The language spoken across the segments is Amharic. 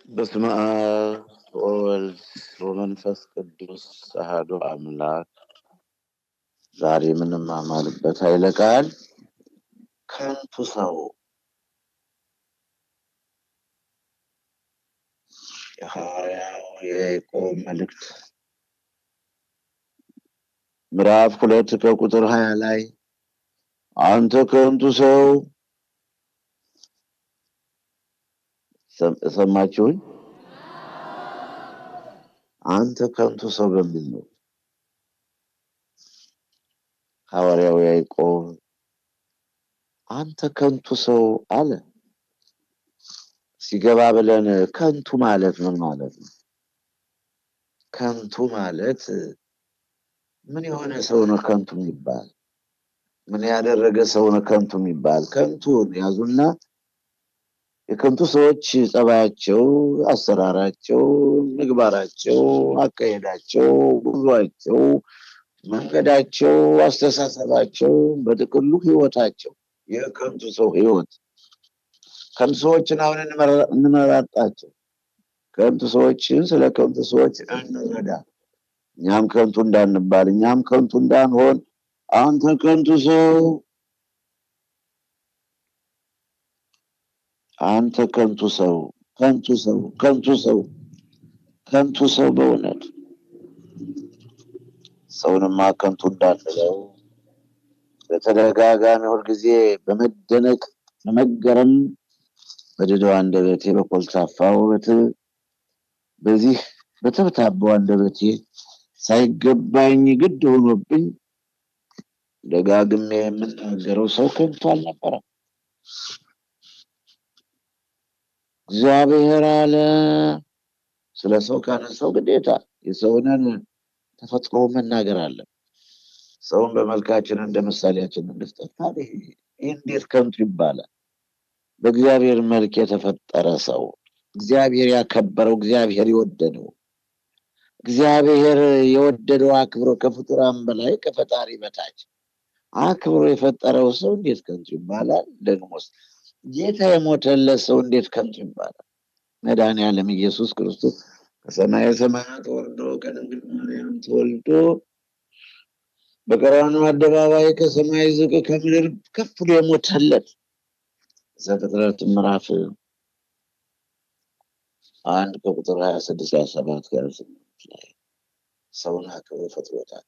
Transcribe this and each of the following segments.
በስመ አብ ወወልድ ወመንፈስ ቅዱስ አሐዱ አምላክ። ዛሬ የምንማማርበት ኃይለ ቃል ከንቱ ሰው። የሐዋርያው የያዕቆብ መልእክት ምዕራፍ 2 ከቁጥር 20 ላይ አንተ ከንቱ ሰው ሰማችሁኝ? አንተ ከንቱ ሰው በሚል ነው ሐዋርያው ያዕቆብ አንተ ከንቱ ሰው አለ። ሲገባ ብለን ከንቱ ማለት ምን ማለት ነው? ከንቱ ማለት ምን የሆነ ሰው ነው ከንቱ የሚባል? ምን ያደረገ ሰው ነው ከንቱ የሚባል? ከንቱን ያዙና የከንቱ ሰዎች ጸባያቸው፣ አሰራራቸው፣ ምግባራቸው፣ አካሄዳቸው፣ ጉዟቸው፣ መንገዳቸው፣ አስተሳሰባቸው፣ በጥቅሉ ህይወታቸው የከንቱ ሰው ህይወት። ከንቱ ሰዎችን አሁን እንመራጣቸው። ከንቱ ሰዎችን ስለ ከንቱ ሰዎች እንረዳ። እኛም ከንቱ እንዳንባል፣ እኛም ከንቱ እንዳንሆን። አንተ ከንቱ ሰው፣ አንተ ከንቱ ሰው፣ ከንቱ ሰው፣ ከንቱ ሰው፣ ከንቱ ሰው። በእውነት ሰውንማ ከንቱ እንዳንለው በተደጋጋሚ ሁልጊዜ በመደነቅ በመገረም በድዳው አንደበቴ በኮልታፋው በዚህ በተብታባው አንደበቴ ሳይገባኝ ግድ ሆኖብኝ ደጋግሜ የምናገረው ሰው ከንቱ አልነበረም። እግዚአብሔር አለ። ስለ ሰው ካነሳው ግዴታ የሰውንን ተፈጥሮ መናገር አለ። ሰውን በመልካችን እንደ ምሳሌያችን እንፍጠር። ታዲያ ይህ እንዴት ከንቱ ይባላል? በእግዚአብሔር መልክ የተፈጠረ ሰው፣ እግዚአብሔር ያከበረው፣ እግዚአብሔር የወደደው፣ እግዚአብሔር የወደደው አክብሮ ከፍጡራን በላይ ከፈጣሪ በታች አክብሮ የፈጠረው ሰው እንዴት ከንቱ ይባላል? ደግሞስ ጌታ የሞተለት ሰው እንዴት ከንቱ ይባላል? መድኃኔዓለም ኢየሱስ ክርስቶስ ከሰማየ ሰማያት ወርዶ ከድንግል ማርያም ተወልዶ በቀራንዮ አደባባይ ከሰማይ ዝቅ ከምድር ከፍ ብሎ የሞተለት ዘፍጥረት ምዕራፍ 1 ከቁጥር 26 27 28 ላይ ሰውን አክብሮ ፈጥሮታል።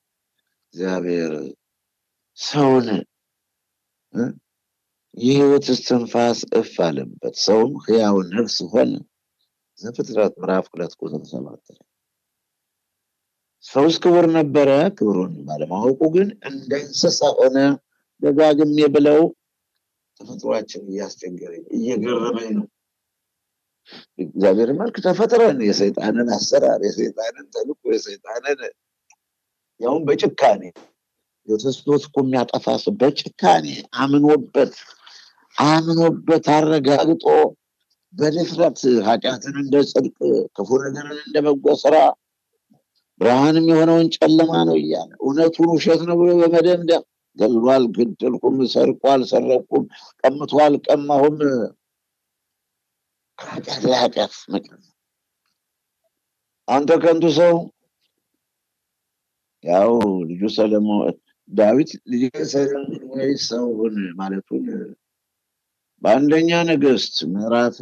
እግዚአብሔር ሰውን የሕይወት እስትንፋስ እፍ አለበት፣ ሰውም ሕያው ነፍስ ሆነ። ዘፍጥረት ምዕራፍ 2 ቁጥር 7 ላይ ሰውስ ክቡር ነበረ፣ ክብሩን ባለማወቁ ግን እንደ እንስሳ ሆነ። ደጋግሜ ብለው ተፈጥሯችን እያስቸገረኝ እየገረመኝ ነው። እግዚአብሔር መልክ ተፈጥረን የሰይጣንን አሰራር፣ የሰይጣንን ተልእኮ፣ የሰይጣንን ያውም በጭካኔ የተስኖት እኮ የሚያጠፋ ሰው በጭካኔ አምኖበት አረጋግጦ በድፍረት ኃጢአትን እንደ ጽድቅ፣ ክፉ ነገርን እንደ በጎ ስራ፣ ብርሃንም የሆነውን ጨለማ ነው እያለ እውነቱን ውሸት ነው ብሎ በመደምደም ገድሏል፣ ገደልኩም፣ ሰርቋል፣ ሰረቅኩም፣ ቀምቷል፣ ቀማሁም ከኃጢአት ላይ ኃጢአት መቅረብ። አንተ ከንቱ ሰው። ያው ልጁ ሰለሞን ዳዊት ልጅ ሰለሞን ወይ ሰው ሁን ማለቱን በአንደኛ ነገሥት ምዕራፍ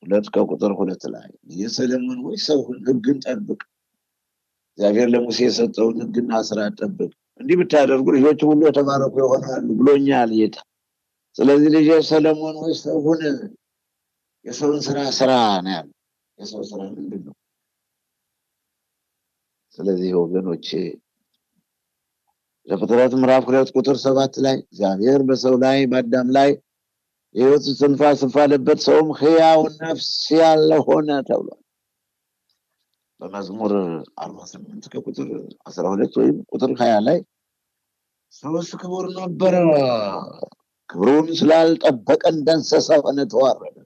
2 ከቁጥር 2 ላይ የሰለሞን ወይ ሰው ሁን፣ ሕግን ጠብቅ፣ እግዚአብሔር ለሙሴ የሰጠውን ሕግና ስርዓት ጠብቅ፣ እንዲህ ብታደርጉ ልጆች ሁሉ የተባረኩ ይሆናሉ ብሎኛል ጌታ። ስለዚህ ልጅ ሰለሞን ወይ ሰው ሁን፣ የሰውን ስራ ነው ያለው። የሰው ስራ ምንድን ነው? ስለዚህ ወገኖቼ ዘፍጥረት ምዕራፍ 2 ቁጥር 7 ላይ እግዚአብሔር በሰው ላይ በአዳም ላይ የሕይወት እስትንፋስ እፍ አለበት፣ ሰውም ሕያው ነፍስ ያለ ሆነ ተብሏል። በመዝሙር 48 ከቁጥር 12 ወይም ቁጥር 20 ላይ ሰውስ ክቡር ነበረ፣ ክብሩን ስላልጠበቀ እንደ እንስሳ ሆነ ተዋረደ።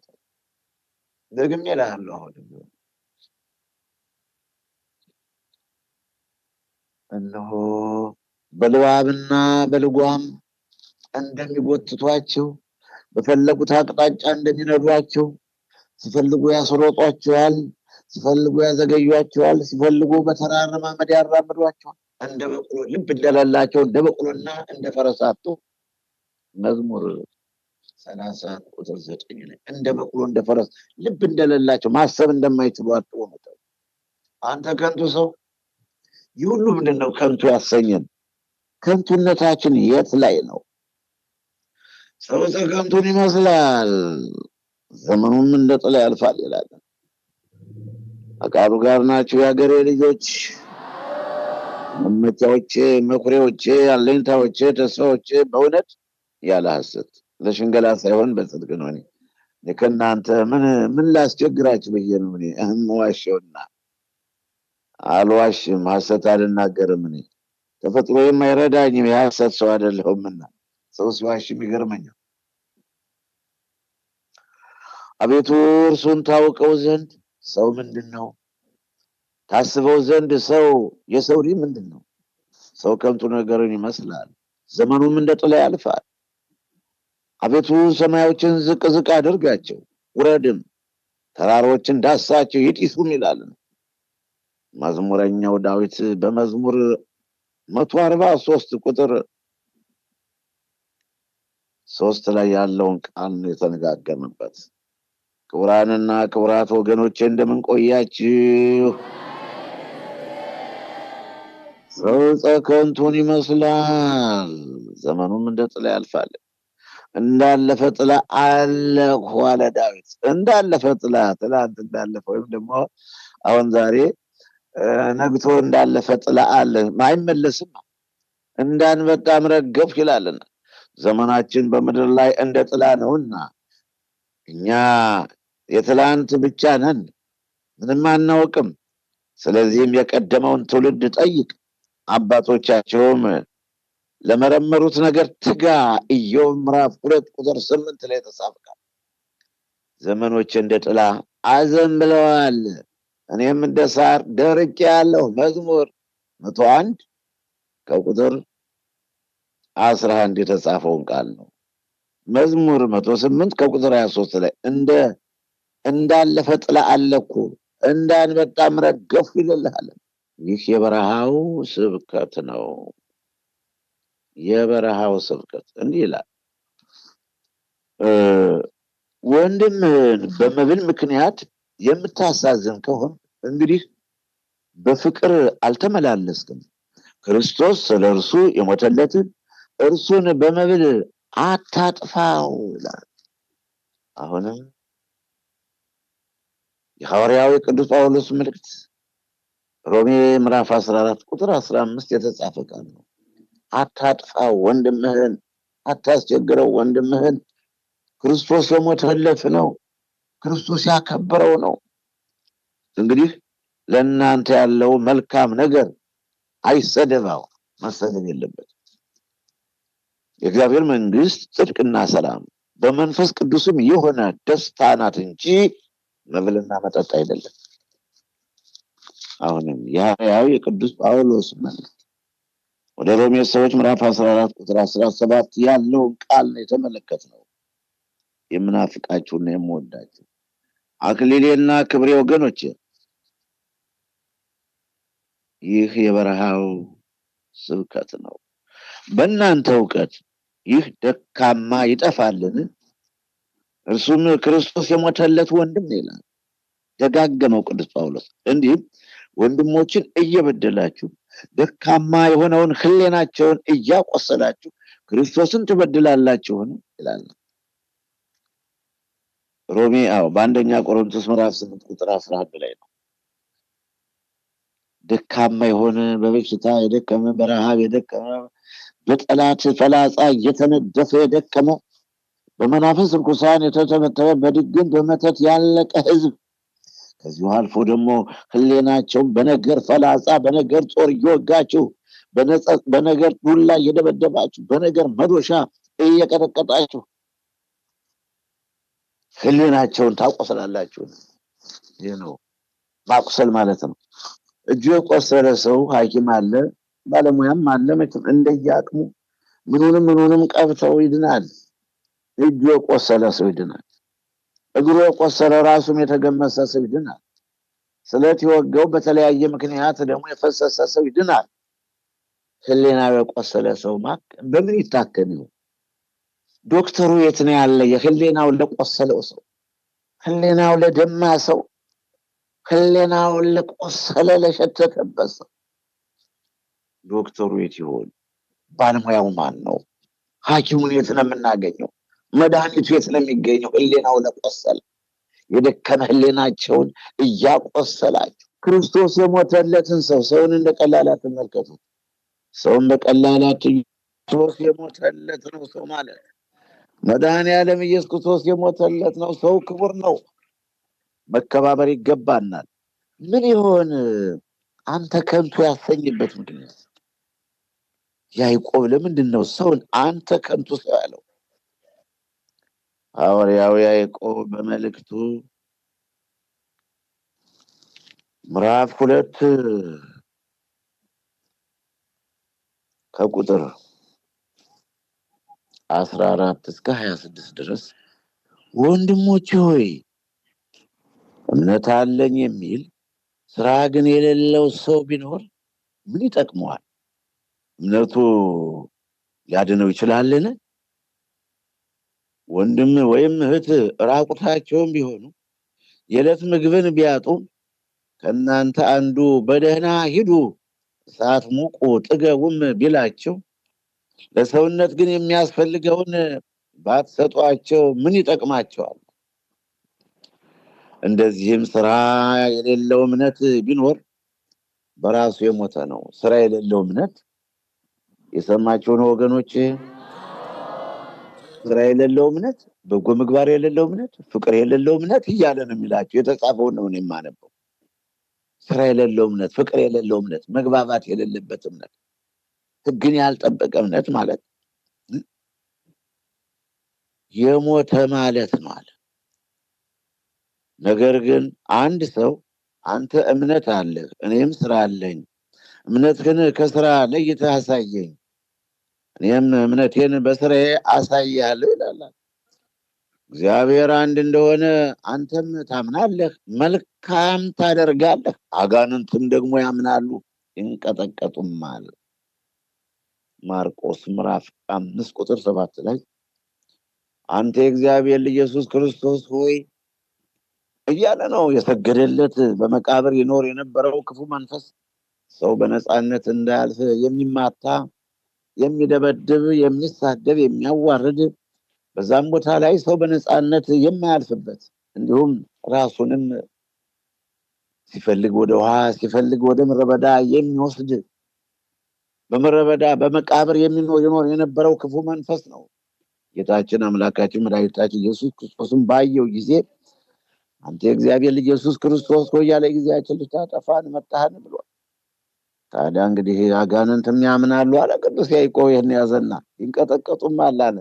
ደግሜ እልሃለሁ አሁን እነሆ በልባብና በልጓም እንደሚጎትቷቸው በፈለጉት አቅጣጫ እንደሚነዷቸው ሲፈልጉ ያስሮጧቸዋል፣ ሲፈልጉ ያዘገዩአቸዋል፣ ሲፈልጉ በተራራ ማመድ ያራምዷቸዋል። እንደ በቅሎ ልብ እንደሌላቸው እንደ በቅሎና እንደ ፈረሳቱ መዝሙር 30 ቁጥር 9 ላይ እንደ በቅሎ እንደ ፈረስ ልብ እንደሌላቸው ማሰብ እንደማይችሉ አጥቦ ነው። አንተ ከንቱ ሰው፣ ይህ ሁሉ ምንድነው ከንቱ ያሰኘን? ከንቱነታችን የት ላይ ነው? ሰው ከንቱን ይመስላል፣ ዘመኑም እንደ ጥላ ያልፋል ይላል። ፈቃዱ ጋር ናቸው የሀገሬ ልጆች፣ መመኪያዎቼ፣ መኩሪያዎቼ፣ አለኝታዎቼ፣ ተስፋዎቼ፣ በእውነት ያለ ሐሰት ለሽንገላ ሳይሆን በጽድቅ ነው። እኔ ከእናንተ ምን ላስቸግራችሁ ብዬ ነው እኔ ዋሸውና አልዋሽም፣ ሐሰት አልናገርም። እኔ ተፈጥሮ የማይረዳኝም የሐሰት ሰው አይደለሁምና ሰው ሲዋሽም ይገርመኛል። አቤቱ እርሱን ታውቀው ዘንድ ሰው ምንድን ነው? ታስበው ዘንድ ሰው የሰው ልጅ ምንድን ነው? ሰው ከንቱ ነገርን ይመስላል፣ ዘመኑም እንደ ጥላ ያልፋል። አቤቱ ሰማዮችን ዝቅ ዝቅ አድርጋቸው፣ ውረድም፣ ተራሮችን ዳሳቸው ይጢሱም ይላል መዝሙረኛው ዳዊት በመዝሙር 143 ቁጥር 3 ላይ ያለውን ቃል የተነጋገርንበት። ክቡራንና ክቡራት ወገኖቼ እንደምን ቆያችሁ? ሰው ከንቱን ይመስላል፣ ዘመኑም እንደ ጥላ ያልፋል። እንዳለፈ ጥላ አለሁ አለ ዳዊት። እንዳለፈ ጥላ፣ ትላንት እንዳለፈ ወይም ደግሞ አሁን ዛሬ ነግቶ እንዳለፈ ጥላ አለ፣ አይመለስም። እንዳንበጣም ረገፍ ይላልና ዘመናችን በምድር ላይ እንደ ጥላ ነውና እኛ የትላንት ብቻ ነን፣ ምንም አናውቅም። ስለዚህም የቀደመውን ትውልድ ጠይቅ፣ አባቶቻቸውም ለመረመሩት ነገር ትጋ። ኢዮብ ምዕራፍ 2 ቁጥር 8 ላይ ተጻፈ። ዘመኖች እንደ ጥላ አዘንብለዋል፣ እኔም እንደ ሳር ደርቄአለሁ። መዝሙር 101 ከቁጥር 11 የተጻፈውን ቃል ነው። መዝሙር 108 ከቁጥር 23 ላይ እንዳለፈ ጥላ አለኩ፣ እንዳንበጣም ረገፍ ይልልሃል። ይህ የበረሃው ስብከት ነው። የበረሃው ስብከት እንዲህ ይላል፣ ወንድምህን በመብል ምክንያት የምታሳዝን ከሆነ እንግዲህ በፍቅር አልተመላለስክም። ክርስቶስ ስለ እርሱ የሞተለትን እርሱን በመብል አታጥፋው ይላል። አሁንም የሐዋርያው ቅዱስ ጳውሎስ መልእክት ሮሜ ምዕራፍ 14 ቁጥር 15 የተጻፈ ቃል ነው። አታጥፋው ወንድምህን፣ አታስቸግረው ወንድምህን። ክርስቶስ የሞተለት ነው፣ ክርስቶስ ያከበረው ነው። እንግዲህ ለእናንተ ያለው መልካም ነገር አይሰደባው፣ መሰደብ የለበት። የእግዚአብሔር መንግስት ጽድቅና ሰላም በመንፈስ ቅዱስም የሆነ ደስታ ናት እንጂ መብልና መጠጥ አይደለም። አሁንም የሐዋርያው የቅዱስ ጳውሎስ መልእክት ወደ ሮሜ ሰዎች ምዕራፍ 14 ቁጥር 17 ያለውን ቃል ነው የተመለከትነው። የምናፍቃችሁና የምወዳችሁ አክሊሌና ክብሬ ወገኖች፣ ይህ የበረሃው ስብከት ነው። በእናንተ እውቀት ይህ ደካማ ይጠፋልን? እርሱም ክርስቶስ የሞተለት ወንድም ይላል። ደጋገመው ቅዱስ ጳውሎስ። እንዲህም ወንድሞችን እየበደላችሁ ደካማ የሆነውን ሕሊናቸውን እያቆሰላችሁ ክርስቶስን ትበድላላችሁን ይላል ሮሜ በአንደኛ ቆሮንቶስ ምዕራፍ 8 ቁጥር 11 ላይ ነው። ደካማ የሆነ በበሽታ የደከመ፣ በረሃብ የደከመ፣ በጠላት ፈላጻ እየተነደፈ የደከመ፣ በመናፍስት ርኩሳን የተተበተበ፣ በድግም በመተት ያለቀ ሕዝብ ከዚሁ አልፎ ደግሞ ሕሊናቸውን በነገር ፈላጻ በነገር ጦር እየወጋችሁ፣ በነገር ዱላ እየደበደባችሁ፣ በነገር መዶሻ እየቀጠቀጣችሁ ሕሊናቸውን ታቆስላላችሁ። ይህ ነው ማቁሰል ማለት ነው። እጁ የቆሰለ ሰው ሐኪም አለ፣ ባለሙያም አለ። መቼም እንደየአቅሙ ምኑንም ቀብተው ይድናል። እጁ የቆሰለ ሰው ይድናል። እግሩ የቆሰለ ራሱም የተገመሰ ሰው ይድናል። ስለት የወጋው በተለያየ ምክንያት ደግሞ የፈሰሰ ሰው ይድናል። ህሊናው የቆሰለ ሰው በምን ይታከም ይሆን? ዶክተሩ የት ነው ያለ? የህሊናው ለቆሰለው ሰው፣ ህሊናው ለደማ ሰው፣ ህሊናው ለቆሰለ ለሸተተበት ሰው ዶክተሩ የት ይሆን? ባለሙያው ማን ነው? ሐኪሙን የት ነው የምናገኘው? መድኃኒቱ የት ነው የሚገኘው? ህሊናው ለቆሰለ የደከመ ህሊናቸውን እያቆሰላችሁ ክርስቶስ የሞተለትን ሰው ሰውን እንደ ቀላል አትመልከቱት። ሰውን በቀላል ክርስቶስ የሞተለት ነው ሰው ማለት። መድኃኔዓለም ኢየሱስ ክርስቶስ የሞተለት ነው ሰው። ክቡር ነው። መከባበር ይገባናል። ምን ይሆን አንተ ከንቱ ያሰኝበት ምክንያት? ያዕቆብ ለምንድን ነው ሰውን አንተ ከንቱ ሰው ያለው? ሐዋርያው ያዕቆብ በመልእክቱ ምዕራፍ 2 ከቁጥር 14 እስከ 26 ድረስ ወንድሞቼ ሆይ እምነት አለኝ የሚል ስራ ግን የሌለው ሰው ቢኖር ምን ይጠቅመዋል? እምነቱ ሊያድነው ይችላልን? ወንድም ወይም እህት ራቁታቸውን ቢሆኑ የዕለት ምግብን ቢያጡ ከእናንተ አንዱ በደህና ሂዱ እሳት ሙቁ ጥገቡም ቢላቸው ለሰውነት ግን የሚያስፈልገውን ባትሰጧቸው ምን ይጠቅማቸዋል? እንደዚህም ስራ የሌለው እምነት ቢኖር በራሱ የሞተ ነው። ስራ የሌለው እምነት የሰማችሁ ነው ወገኖች። ስራ የሌለው እምነት፣ በጎ ምግባር የሌለው እምነት፣ ፍቅር የሌለው እምነት እያለ ነው የሚላቸው። የተጻፈውን ነው የማነበው። ስራ የሌለው እምነት፣ ፍቅር የሌለው እምነት፣ መግባባት የሌለበት እምነት፣ ሕግን ያልጠበቀ እምነት ማለት የሞተ ማለት ነው አለ። ነገር ግን አንድ ሰው አንተ እምነት አለህ እኔም ስራ አለኝ፣ እምነትህን ከስራ ለይተህ አሳየኝ፣ እኔም እምነቴን በስራዬ አሳያለሁ ይላል። እግዚአብሔር አንድ እንደሆነ አንተም ታምናለህ፣ መልካም ታደርጋለህ። አጋንንትም ደግሞ ያምናሉ ይንቀጠቀጡማል። ማርቆስ ምዕራፍ 5 ቁጥር 7 ላይ አንተ የእግዚአብሔር ልጅ ኢየሱስ ክርስቶስ ሆይ እያለ ነው የሰገደለት። በመቃብር ይኖር የነበረው ክፉ መንፈስ ሰው በነፃነት እንዳያልፍ የሚማታ፣ የሚደበድብ፣ የሚሳደብ፣ የሚያዋርድ በዛም ቦታ ላይ ሰው በነፃነት የማያልፍበት እንዲሁም ራሱንም ሲፈልግ ወደ ውሃ ሲፈልግ ወደ ምድረ በዳ የሚወስድ በምድረ በዳ በመቃብር ይኖር የነበረው ክፉ መንፈስ ነው። ጌታችን አምላካችን መድኃኒታችን ኢየሱስ ክርስቶስን ባየው ጊዜ አንተ የእግዚአብሔር ልጅ ኢየሱስ ክርስቶስ ሆይ ያለ ጊዜያችን ልታጠፋን መጣህን ብሏል። ታዲያ እንግዲህ አጋንንትም ያምናሉ አለ ቅዱስ ያዕቆብ። ይህን ያዘና ይንቀጠቀጡማል አለ።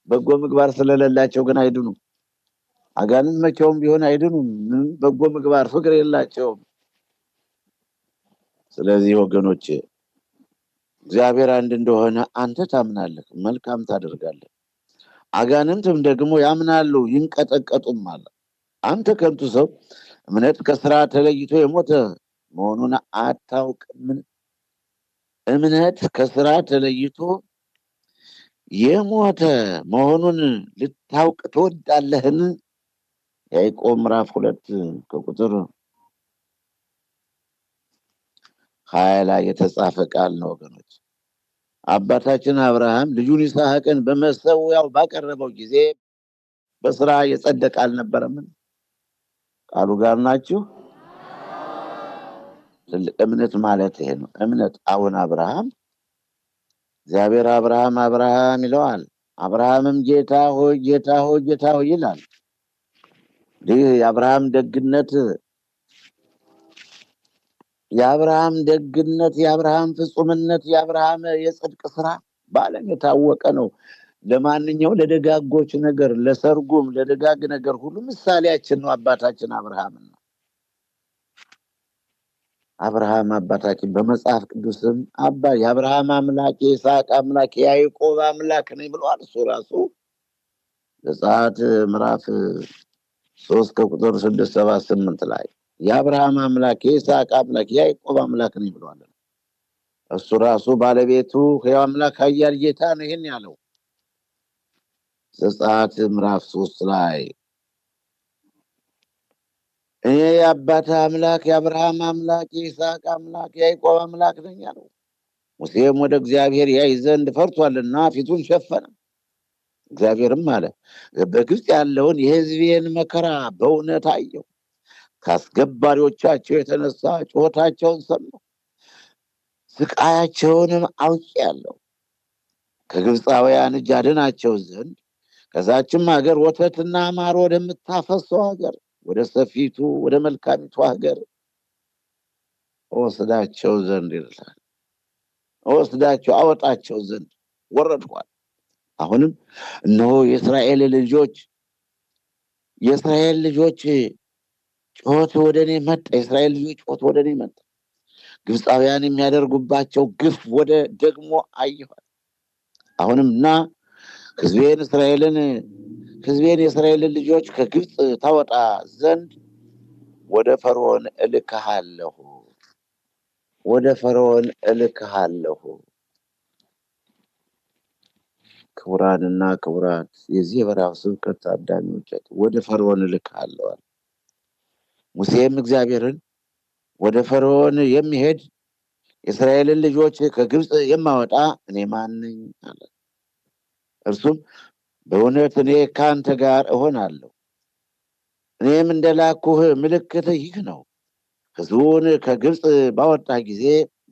በጎ ምግባር ስለሌላቸው ግን አይድኑም። አጋንንት መቼውም ቢሆን አይድኑም። በጎ ምግባር ፍቅር የላቸውም። ስለዚህ ወገኖች እግዚአብሔር አንድ እንደሆነ አንተ ታምናለህ፣ መልካም ታደርጋለህ። አጋንንትም ደግሞ ያምናሉ ይንቀጠቀጡማል። አንተ ከንቱ ሰው እምነት ከስራ ተለይቶ የሞተ መሆኑን አታውቅምን? እምነት ከስራ ተለይቶ የሞተ መሆኑን ልታውቅ ትወዳለህን? ያዕቆብ ምዕራፍ 2 ከቁጥር 20 ላይ የተጻፈ ቃል ነው ወገኖች። አባታችን አብርሃም ልጁን ይስሐቅን በመሰዊያው ባቀረበው ጊዜ በስራ የጸደቀ አልነበረምን? ቃሉ ጋር ናችሁ? ትልቅ እምነት ማለት ይሄ ነው። እምነት አሁን አብርሃም እግዚአብሔር አብርሃም ይለዋል። አብርሃምም ጌታ ሆይ ጌታ ሆይ ጌታ ሆይ ይላል። ይህ የአብርሃም ደግነት የአብርሃም ፍጹምነት የአብርሃም የጽድቅ ስራ በዓለም የታወቀ ነው። ለማንኛውም ለደጋጎች ነገር ለሰርጉም ለደጋግ ነገር ሁሉ ምሳሌያችን ነው አባታችን አብርሃም ነው። አብርሃም አባታችን በመጽሐፍ ቅዱስም የአብርሃም አምላክ የይስሐቅ አምላክ የያዕቆብ አምላክ ነኝ ብሏል። እሱ ራሱ ዘጸአት ምዕራፍ 3 ከቁጥር 6 7 8 ላይ የአብርሃም አምላክ የይስሐቅ አምላክ የያዕቆብ አምላክ ነኝ ብሏል። እሱ ራሱ ባለቤቱ ሕያው አምላክ ኃያል ጌታ ነው ይሄን ያለው። ዘጸአት ምዕራፍ 3 ላይ እኔ የአባት አምላክ የአብርሃም አምላክ የይስሐቅ አምላክ የያዕቆብ አምላክ ነኝ አለው። ሙሴም ወደ እግዚአብሔር ያይ ዘንድ ፈርቷልና ፊቱን ሸፈነ። እግዚአብሔርም አለ በግብፅ ያለውን የሕዝቤን መከራ በእውነት አየሁ። ከአስገባሪዎቻቸው የተነሳ ጩኸታቸውን ሰማሁ፣ ስቃያቸውንም አውቄአለሁ። ከግብፃውያን እጅ አድናቸው ዘንድ ከዛችም ሀገር ወተትና ማር ወደምታፈሰው ሀገር ወደ ሰፊቱ ወደ መልካሚቱ ሀገር ወስዳቸው ዘንድ ይላል። ወስዳቸው አወጣቸው ዘንድ ወረድኳል። አሁንም እነሆ የእስራኤል ልጆች ጩኸት ወደ እኔ መጣ። የእስራኤል ልጆች ጩኸት ወደ እኔ መጣ። ግብፃውያን የሚያደርጉባቸው ግፍ ወደ ደግሞ አየኋል። አሁንም ና ሕዝቤን የእስራኤልን ልጆች ከግብፅ ታወጣ ዘንድ ወደ ፈርዖን እልክሃለሁ። ክቡራንና ክቡራት የዚህ የበረሃው ስብከት ታዳሚዎች ወደ ፈርዖን እልክሃለሁ። ሙሴም እግዚአብሔርን ወደ ፈርዖን የሚሄድ የእስራኤልን ልጆች ከግብፅ የማወጣ እኔ ማን ነኝ አለ። እርሱም በእውነት እኔ ከአንተ ጋር እሆናለሁ፣ እኔም እንደላኩህ ምልክት ይህ ነው። ሕዝቡን ከግብፅ ባወጣ ጊዜ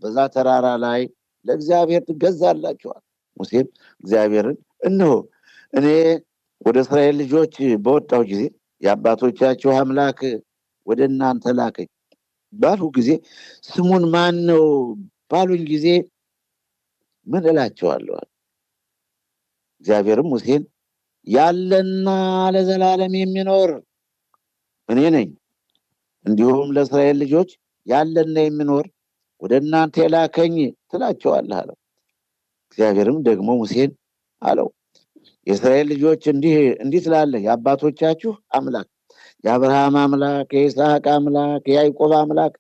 በዛ ተራራ ላይ ለእግዚአብሔር ትገዛላችኋል። ሙሴም እግዚአብሔርን እነሆ እኔ ወደ እስራኤል ልጆች በወጣሁ ጊዜ የአባቶቻችሁ አምላክ ወደ እናንተ ላከኝ ባልሁ ጊዜ ስሙን ማን ነው ባሉኝ ጊዜ ምን እላቸዋለሁ? እግዚአብሔርም ሙሴን ያለና ለዘላለም የሚኖር እኔ ነኝ፣ እንዲሁም ለእስራኤል ልጆች ያለና የሚኖር ወደ እናንተ የላከኝ ትላቸዋለህ አለው። እግዚአብሔርም ደግሞ ሙሴን አለው የእስራኤል ልጆች እንዲህ ትላለህ፣ የአባቶቻችሁ አምላክ የአብርሃም አምላክ የይስሐቅ አምላክ የያዕቆብ አምላክ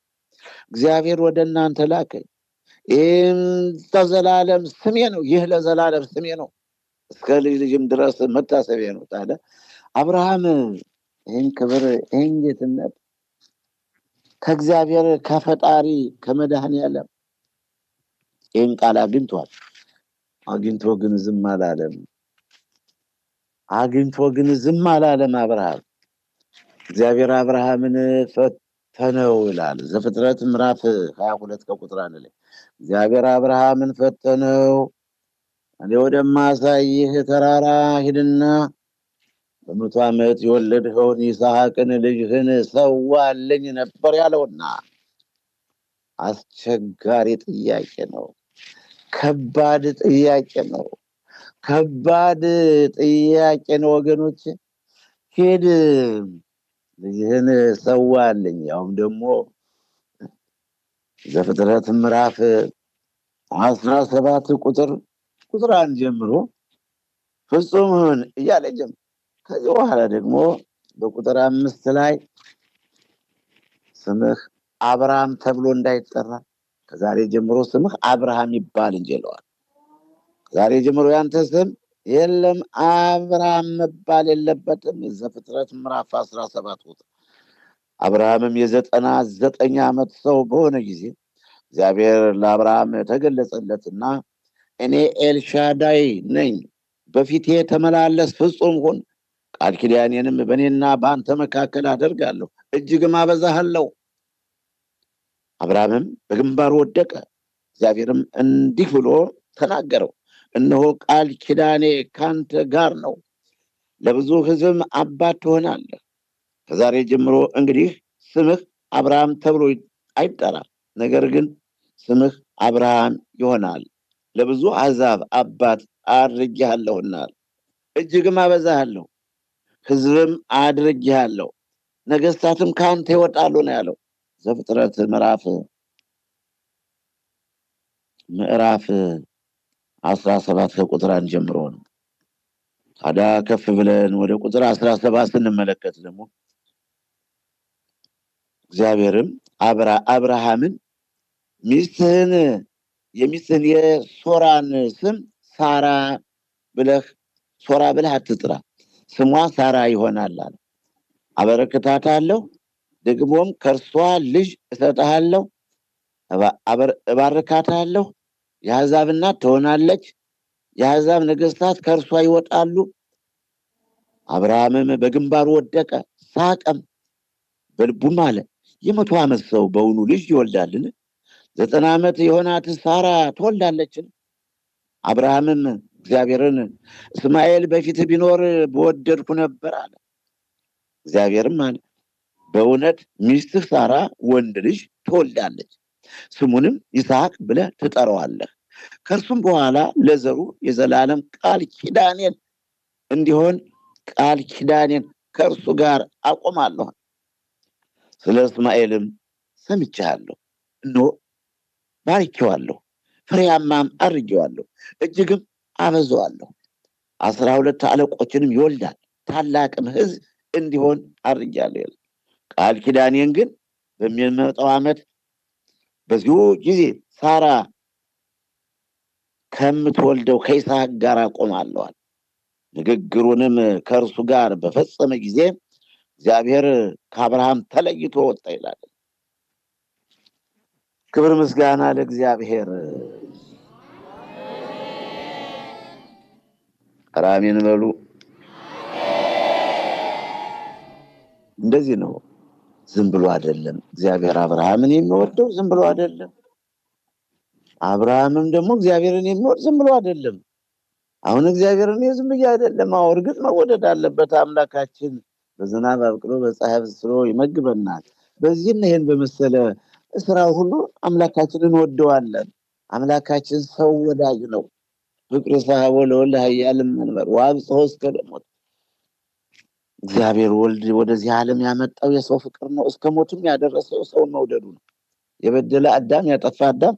እግዚአብሔር ወደ እናንተ ላከኝ። ይህም ለዘላለም ስሜ ነው። ይህ ለዘላለም ስሜ ነው፣ እስከ ልጅ ልጅም ድረስ መታሰቢያ ነው ታለ አብርሃም ይህን ክብር ይህን ጌትነት ከእግዚአብሔር ከፈጣሪ ከመድኃኔዓለም ይህን ቃል አግኝቷል። አግኝቶ ግን ዝም አላለም። አብርሃም እግዚአብሔር አብርሃምን ፈተነው ይላል ዘፍጥረት ምዕራፍ 22 ከቁጥር 1 ላይ እግዚአብሔር አብርሃምን ፈተነው፣ እኔ ወደማሳይህ ተራራ ሂድና በ100 ዓመት የወለድኸውን ይስሐቅን ልጅህን ሰዋልኝ ነበር ያለውና አስቸጋሪ ጥያቄ ነው። ከባድ ጥያቄ ነው ወገኖች። ሂድ ልጅህን ሰዋልኝ። ያውም ደግሞ ዘፍጥረት ምዕራፍ 17 ቁጥር 1 ጀምሮ ፍጹም ሁን እያለ ጀምሮ ከዚህ በኋላ ደግሞ በቁጥር 5 ላይ ስምህ አብርሃም ተብሎ እንዳይጠራ ከዛሬ ጀምሮ ስምህ አብርሃም ይባል እንጂ ይለዋል። ከዛሬ ጀምሮ ያንተ ስም የለም አብርሃም መባል የለበትም። ዘፍጥረት ምዕራፍ 17 ቁጥር አብርሃምም የ99 ዓመት ሰው በሆነ ጊዜ እግዚአብሔር ለአብርሃም ተገለጸለትና እኔ ኤልሻዳይ ነኝ፣ በፊቴ ተመላለስ፣ ፍጹም ሁን፣ ቃል ኪዳኔንም በእኔና በአንተ መካከል አደርጋለሁ፣ እጅግም አበዛሃለሁ። አብርሃምም በግንባሩ ወደቀ። እግዚአብሔርም እንዲህ ብሎ ተናገረው፣ እነሆ ቃል ኪዳኔ ካንተ ጋር ነው፣ ለብዙ ሕዝብም አባት ትሆናለህ። ከዛሬ ጀምሮ እንግዲህ ስምህ አብርሃም ተብሎ አይጠራ፣ ነገር ግን ስምህ አብርሃም ይሆናል፣ ለብዙ አሕዛብ አባት አድርጌሃለሁና እጅግም አበዛሃለሁ፣ ሕዝብም አድርጌሃለሁ፣ ነገስታትም ከአንተ ይወጣሉ ነው ያለው። ዘፍጥረት ምዕራፍ 17 ከቁጥር 1 ጀምሮ ነው። ታዲያ ከፍ ብለን ወደ ቁጥር 17 ስንመለከት ደግሞ እግዚአብሔርም አብርሃምን የሚስትህን የሶራን ስም ሶራ ብለህ አትጥራ፣ ስሟ ሳራ ይሆናል አለ። አበረክታታለሁ፣ ደግሞም ከእርሷ ልጅ እሰጥሃለሁ፣ እባርካታለሁ፣ የአሕዛብ እናት ትሆናለች፣ የአሕዛብ ነገሥታት ከእርሷ ይወጣሉ። አብርሃምም በግንባሩ ወደቀ፣ ሳቀም፣ በልቡም አለ፣ የ100 ዓመት ሰው በውኑ ልጅ ይወልዳልን? 90 ዓመት የሆናት ሳራ ትወልዳለችን? አብርሃምም እግዚአብሔርን እስማኤል በፊት ቢኖር በወደድኩ ነበር አለ። እግዚአብሔርም አለ፣ በእውነት ሚስትህ ሳራ ወንድ ልጅ ትወልዳለች፣ ስሙንም ይስሐቅ ብለህ ትጠራዋለህ። ከእርሱም በኋላ ለዘሩ የዘላለም ቃል ኪዳኔን እንዲሆን ቃል ኪዳኔን ከእርሱ ጋር አቆማለሁ። ስለ እስማኤልም ሰምቻለሁ፣ እነሆ ባርኬዋለሁ፣ ፍሬያማም አድርጌዋለሁ፣ እጅግም አበዛዋለሁ። 12 አለቆችንም ይወልዳል፣ ታላቅም ሕዝብ እንዲሆን አድርጌአለሁ። ቃል ኪዳኔን ግን በሚመጣው ዓመት በዚሁ ጊዜ ሳራ ከምትወልደው ከይስሐቅ ጋር አቆማለሁ። ንግግሩንም ከእርሱ ጋር በፈጸመ ጊዜ እግዚአብሔር ከአብርሃም ተለይቶ ወጣ ይላል። ክብር ምስጋና ለእግዚአብሔር። አሜን በሉ። እንደዚህ ነው። ዝም ብሎ አይደለም እግዚአብሔር አብርሃምን የሚወደው፣ ዝም ብሎ አይደለም። አብርሃምም ደግሞ እግዚአብሔርን የሚወድ ዝም ብሎ አይደለም። አሁን እግዚአብሔርን ዝም ብዬ አይደለም። እርግጥ መወደድ አለበት። አምላካችን በዝናብ አብቅሎ በፀሐይ አብስሎ ይመግበናል። በዚህና ይህን በመሰለ ስራው ሁሉ አምላካችንን እንወደዋለን። አምላካችን ሰው ወዳጅ ነው። ፍቅር ሳቦ ለወልድ ኃያል መንበር ወአብጽሖ እስከ ሞት። እግዚአብሔር ወልድ ወደዚህ ዓለም ያመጣው የሰው ፍቅር ነው። እስከ ሞትም ያደረሰው ሰውን መውደዱ ነው። የበደለ አዳም ያጠፋ አዳም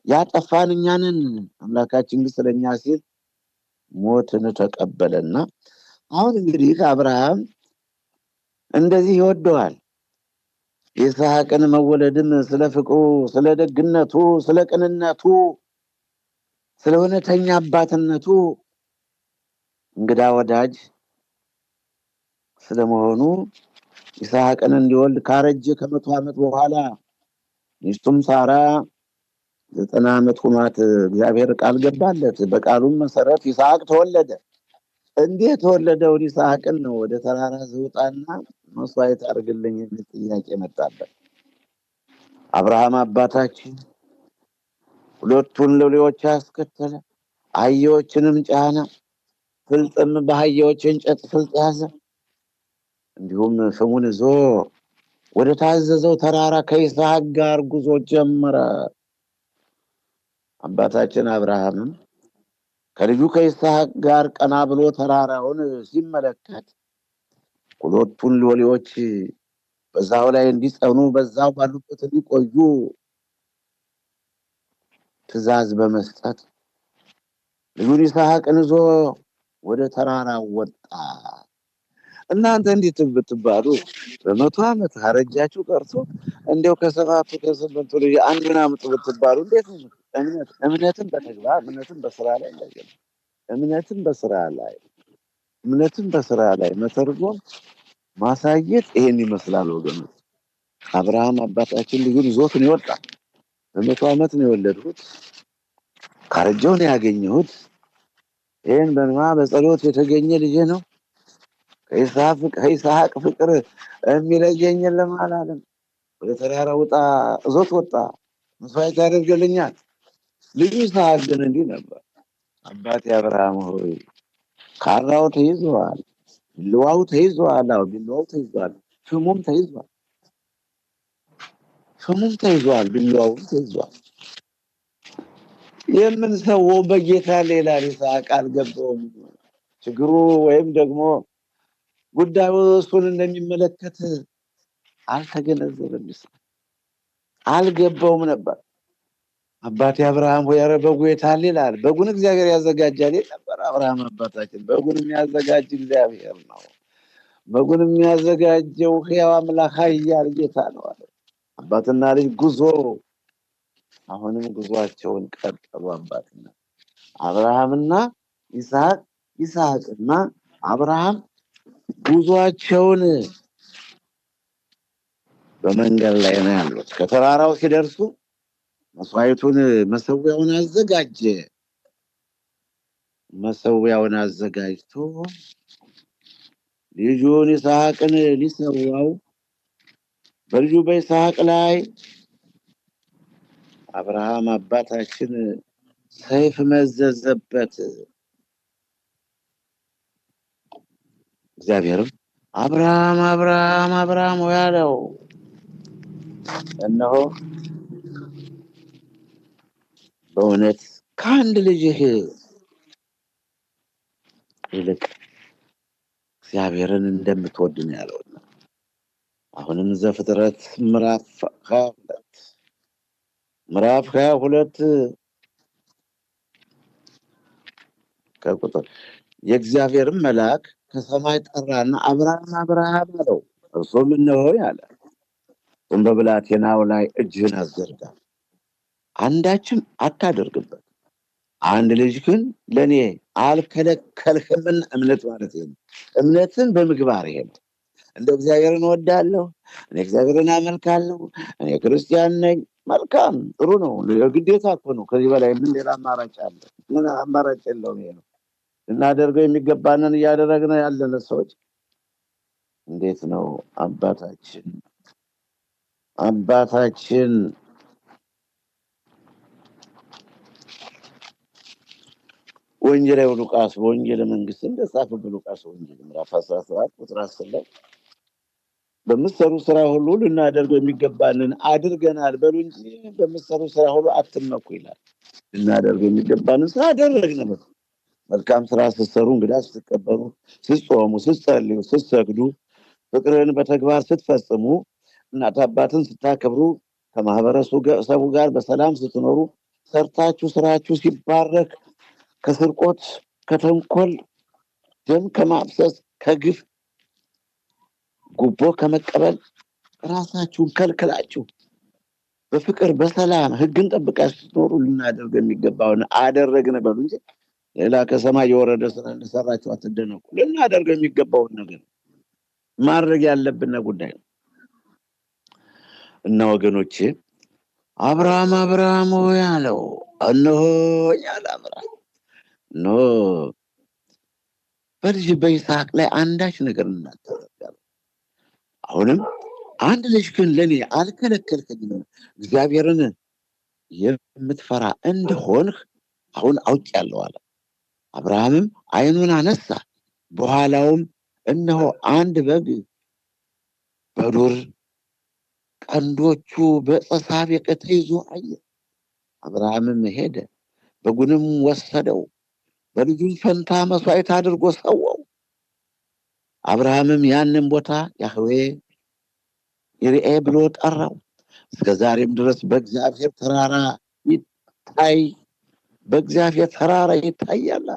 ያጠፋን እኛንን። አምላካችን ግን ስለኛ ሲል ሞትን ተቀበለና አሁን እንግዲህ አብርሃም እንደዚህ ይወደዋል። ይስሐቅን መወለድን ስለ ፍቅሩ፣ ስለ ደግነቱ፣ ስለ ቅንነቱ፣ ስለ እውነተኛ አባትነቱ፣ እንግዳ ወዳጅ ስለመሆኑ ይስሐቅን እንዲወልድ ካረጀ ከ100 ዓመት በኋላ ሚስቱም ሳራ 90 ዓመት ሆኗት እግዚአብሔር ቃል ገባለት። በቃሉም መሰረት ይስሐቅ ተወለደ። እንዲህ የተወለደውን ይስሐቅን ነው ወደ ተራራ ዝውጣና መስዋዕት አድርግልኝ የሚል ጥያቄ መጣበት። አብርሃም አባታችን 2 ሎሌዎች አስከተለ፣ አህዮችንም ጫነ፣ ፍልጥም በአህዮች እንጨት ፍልጥ ያዘ። እንዲሁም ስሙን ይዞ ወደ ታዘዘው ተራራ ከይስሐቅ ጋር ጉዞ ጀመረ። አባታችን አብርሃምም ከልጁ ከይስሐቅ ጋር ቀና ብሎ ተራራውን ሲመለከት 2 ሎሌዎች በዛው ላይ እንዲጸኑ፣ በዛው ባሉበት እንዲቆዩ ትእዛዝ በመስጠት ልጁን ይስሐቅን ይዞ ወደ ተራራው ወጣ። እናንተ እንዴት ብትባሉ በ100 ዓመት አረጃችሁ ቀርቶ እንዲያው ከ7ቱ ከ8ቱ ልጅ አንዱን አምጡ ብትባሉ እንዴት ነው? እምነትን በተግባር እምነትን በስራ ላይ እምነትን በስራ ላይ መተርጎም ማሳየት ይሄን ይመስላል ወገኖች። አብርሃም አባታችን ልጁን ይዞት ነው የወጣ። በ100 ዓመት ነው የወለድሁት፣ ካረጀው ነው ያገኘሁት። ይሄን በእንባ በጸሎት የተገኘ ልጅ ነው። ከይስሐቅ ፍቅር የሚለየኝ የለም አላለም። ወደ ተራራ ውጣ እዞት ወጣ፣ መስዋዕት ያደርግልኛል። ልጁ ይስሐቅ ግን እንዲህ ነበር። አባቴ አብርሃም ሆይ ካራው ተይዟል፣ ቢላዋው ተይዟል፣ ቢላዋው ተይዟል፣ ፍሙም ተይዟል፣ ቢላዋው ተይዟል። የምንሰዋው በጌታ ሌላ ይስሐቅ አልገባውም። ችግሩ ወይም ደግሞ ጉዳዩ እሱን እንደሚመለከት አልተገነዘበም፣ አልገባውም ነበር። አባቴ አብርሃም ሆይ ኧረ በጉ የት አለ ይላል። በጉን እግዚአብሔር ያዘጋጃል ነበር። አብርሃም አባታችን በጉን የሚያዘጋጅ እግዚአብሔር ነው። በጉን የሚያዘጋጀው ሕያው አምላክ ኃያል ጌታ ነው አለ። አባትና ልጅ ጉዞ አሁንም ጉዟቸውን ቀጠሉ። አባትና አብርሃምና ይስሐቅ፣ ይስሐቅና አብርሃም ጉዟቸውን በመንገድ ላይ ነው ያሉት። ከተራራው ሲደርሱ መስዋዕቱን መሰዊያውን አዘጋጀ። መሰዊያውን አዘጋጅቶ ልጁን ይስሐቅን ሊሰዋው በልጁ በይስሐቅ ላይ አብርሃም አባታችን ሰይፍ መዘዘበት። እግዚአብሔርም አብርሃም አብርሃም አብርሃም ሆይ አለው። እነሆ በእውነት ከአንድ ልጅህ ይልቅ እግዚአብሔርን እንደምትወድ ነው ያለው። አሁንም ዘፍጥረት ምዕራፍ 22 ከቁጥር የእግዚአብሔርን መልአክ ከሰማይ ጠራና አብርሃም አብርሃም አለው። እርሱም እነሆኝ አለ። በብላቴናው ላይ እጅህን አዘርጋ፣ አንዳችም አታደርግበት፣ አንድ ልጅ ግን ለእኔ አልከለከልህምና። እምነት ማለት ይሄ ነው። እምነትን በምግባር ይሄ ነው። እንደ እግዚአብሔርን እወዳለሁ፣ እኔ እግዚአብሔርን አመልካለሁ፣ እኔ ክርስቲያን ነኝ። መልካም ጥሩ ነው። ግዴታ እኮ ነው። ከዚህ በላይ ምን ሌላ አማራጭ አለ? ምን አማራጭ የለውም። ይሄ ነው ልናደርገው የሚገባንን እያደረግን ያለን ሰዎች። እንዴት ነው አባታችን ወንጌላዊ ሉቃስ በወንጌለ መንግስት እንደጻፈ በሉቃስ ወንጌል ምዕራፍ 17 ቁጥር 10 ላይ በምትሰሩ ስራ ሁሉ ልናደርገው የሚገባንን አድርገናል በሉ እንጂ በምትሰሩ ስራ ሁሉ አትመኩ ይላል። ልናደርገው የሚገባንን ስራ አደረግን። መልካም ስራ ስትሰሩ፣ እንግዳ ስትቀበሉ፣ ስትጾሙ፣ ስትጸልዩ፣ ስትሰግዱ፣ ፍቅርን በተግባር ስትፈጽሙ፣ እናት አባትን ስታከብሩ፣ ከማህበረሰቡ ጋር በሰላም ስትኖሩ፣ ሰርታችሁ ስራችሁ ሲባረክ፣ ከስርቆት፣ ከተንኮል፣ ደም ከማፍሰስ፣ ከግፍ፣ ጉቦ ከመቀበል ራሳችሁን ከልክላችሁ በፍቅር በሰላም ሕግን ጠብቃችሁ ስትኖሩ ልናደርገው የሚገባውን አደረግን በሉ እንጂ ሌላ ከሰማይ የወረደ ስራ እንደሰራችሁ አትደነቁ። ልናደርገው የሚገባውን ነገር ማድረግ ያለብን ጉዳይ ነው እና ወገኖቼ አብርሃም አብርሃም ሆይ አለው። እነሆኝ አለ አብርሃም። እነሆ በልጅ በይስሐቅ ላይ አንዳች ነገር እናደርጋለን። አሁንም አንድ ልጅ ግን ለእኔ አልከለከልከኝም። እግዚአብሔርን የምትፈራ እንደሆንህ አሁን አውቄአለሁ አለ። አብርሃምም ዓይኑን አነሳ፣ በኋላውም እነሆ አንድ በግ በዱር ቀንዶቹ በዕፀ ሳቤቅ ተይዞ አየ። አብርሃምም ሄደ፣ በጉንም ወሰደው፣ በልጁም ፈንታ መስዋዕት አድርጎ ሰዋው። አብርሃምም ያንን ቦታ ያህዌ ይርኤ ብሎ ጠራው። እስከ ዛሬም ድረስ በእግዚአብሔር ተራራ ይታያል።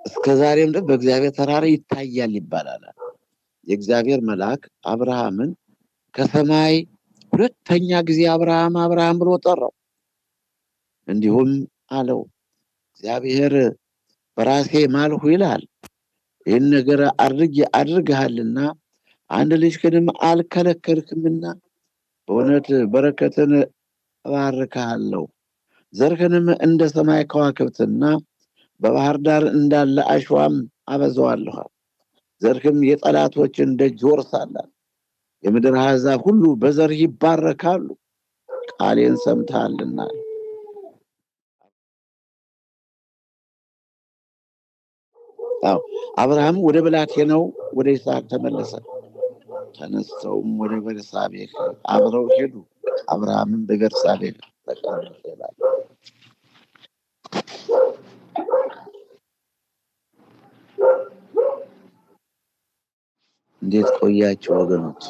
እስከ ዛሬም ድረስ በእግዚአብሔር ተራራ ይታያል ይባላል። የእግዚአብሔር መልአክ አብርሃምን ከሰማይ ሁለተኛ ጊዜ አብርሃም አብርሃም ብሎ ጠራው። እንዲሁም አለው፣ እግዚአብሔር በራሴ ማልሁ ይላል፣ ይህን ነገር አድርገሃልና አንድ ልጅህንም አልከለከልክምና በእውነት በረከትን እባርክሃለሁ፣ ዘርህንም እንደ ሰማይ ከዋክብትና በባህር ዳር እንዳለ አሸዋም አበዛዋለሁ። ዘርህም የጠላቶችን ደጅ ይወርሳል። የምድር አሕዛብ ሁሉ በዘርህ ይባረካሉ፣ ቃሌን ሰምተሃልና። አብርሃም ወደ ብላቴናው ወደ ይስሐቅ ተመለሰ። ተነስተውም ወደ ቤርሳቤህ አብረው ሄዱ። አብርሃምም በቤርሳቤህ ተቀመጠ ይላል። እንዴት ቆያችሁ ወገኖች?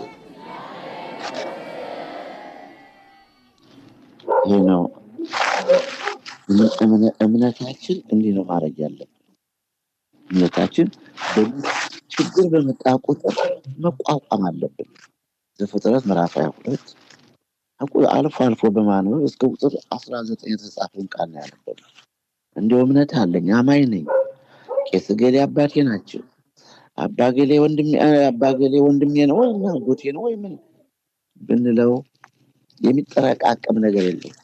ይህ ነው እምነታችን። እንዲህ ነው ማድረግ ያለብን። እምነታችን ችግር በመጣ ቁጥር መቋቋም አለብን። ዘፍጥረት ምዕራፍ 22 አልፎ አልፎ በማንበብ እስከ ቁጥር 19 የተጻፈውን ቃል ነው ያነበብኩት። እንደው እምነት አለኝ፣ አማኝ ነኝ፣ ቄስ ገሌ አባቴ ናቸው፣ አባገሌ ወንድሜ ነው ወይ አጎቴ ነው ወይ ምን ብንለው የሚጠረቃቀም ነገር የለም።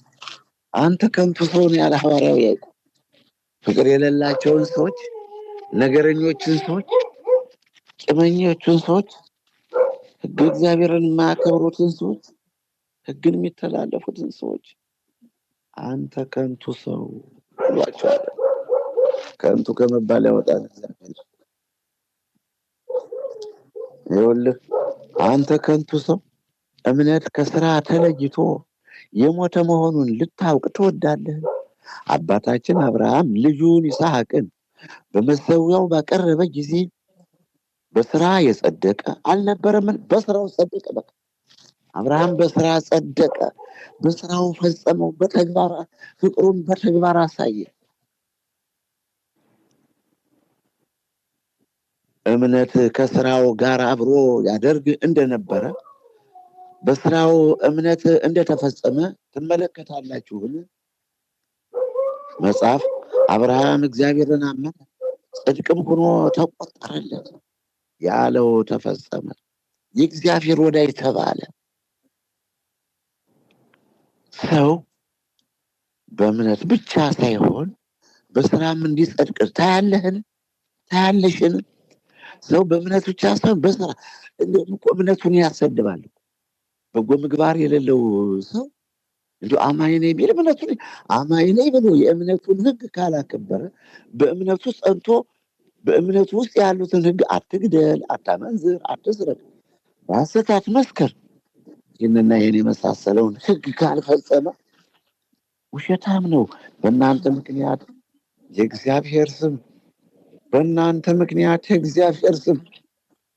አንተ ከንቱ ሰውን ያለ ሐዋርያው ያዕቆብ ፍቅር የሌላቸውን ሰዎች፣ ነገረኞችን ሰዎች፣ ቂመኞችን ሰዎች፣ ሕግ እግዚአብሔርን የማያከብሩትን ሰዎች፣ ሕግን የሚተላለፉትን ሰዎች አንተ ከንቱ ሰው ብሏቸዋል። ከንቱ ከመባል ያወጣል እግዚአብሔር። ይኸውልህ አንተ ከንቱ ሰው እምነት ከስራ ተለይቶ የሞተ መሆኑን ልታውቅ ትወዳለህ? አባታችን አብርሃም ልጁን ይስሐቅን በመሰዊያው ባቀረበ ጊዜ በስራ የጸደቀ አልነበረምን? በስራው ጸደቀ። በቃ አብርሃም በስራ ጸደቀ፣ በስራው ፈጸመው፣ በተግባር ፍቅሩን በተግባር አሳየ። እምነት ከስራው ጋር አብሮ ያደርግ እንደነበረ በስራው እምነት እንደተፈጸመ ትመለከታላችሁን? መጽሐፍ አብርሃም እግዚአብሔርን አመነ ጽድቅም ሆኖ ተቆጠረለት ያለው ተፈጸመ፣ የእግዚአብሔር ወዳጅ ተባለ። ሰው በእምነት ብቻ ሳይሆን በስራም እንዲጸድቅ ታያለህን? ታያለሽን? ሰው በእምነት ብቻ ሳይሆን በስራ እንደውም እኮ እምነቱን ያሰድባል። በጎ ምግባር የሌለው ሰው እንዲ አማኝ ነኝ ቢል እምነቱን አማኝ ነኝ ብሎ የእምነቱን ሕግ ካላከበረ በእምነቱ ጸንቶ በእምነቱ ውስጥ ያሉትን ሕግ አትግደል፣ አታመንዝር፣ አትስረቅ፣ በሐሰት አትመስክር፣ ይህንና ይህን የመሳሰለውን ሕግ ካልፈጸመ ውሸታም ነው። በእናንተ ምክንያት የእግዚአብሔር ስም በእናንተ ምክንያት የእግዚአብሔር ስም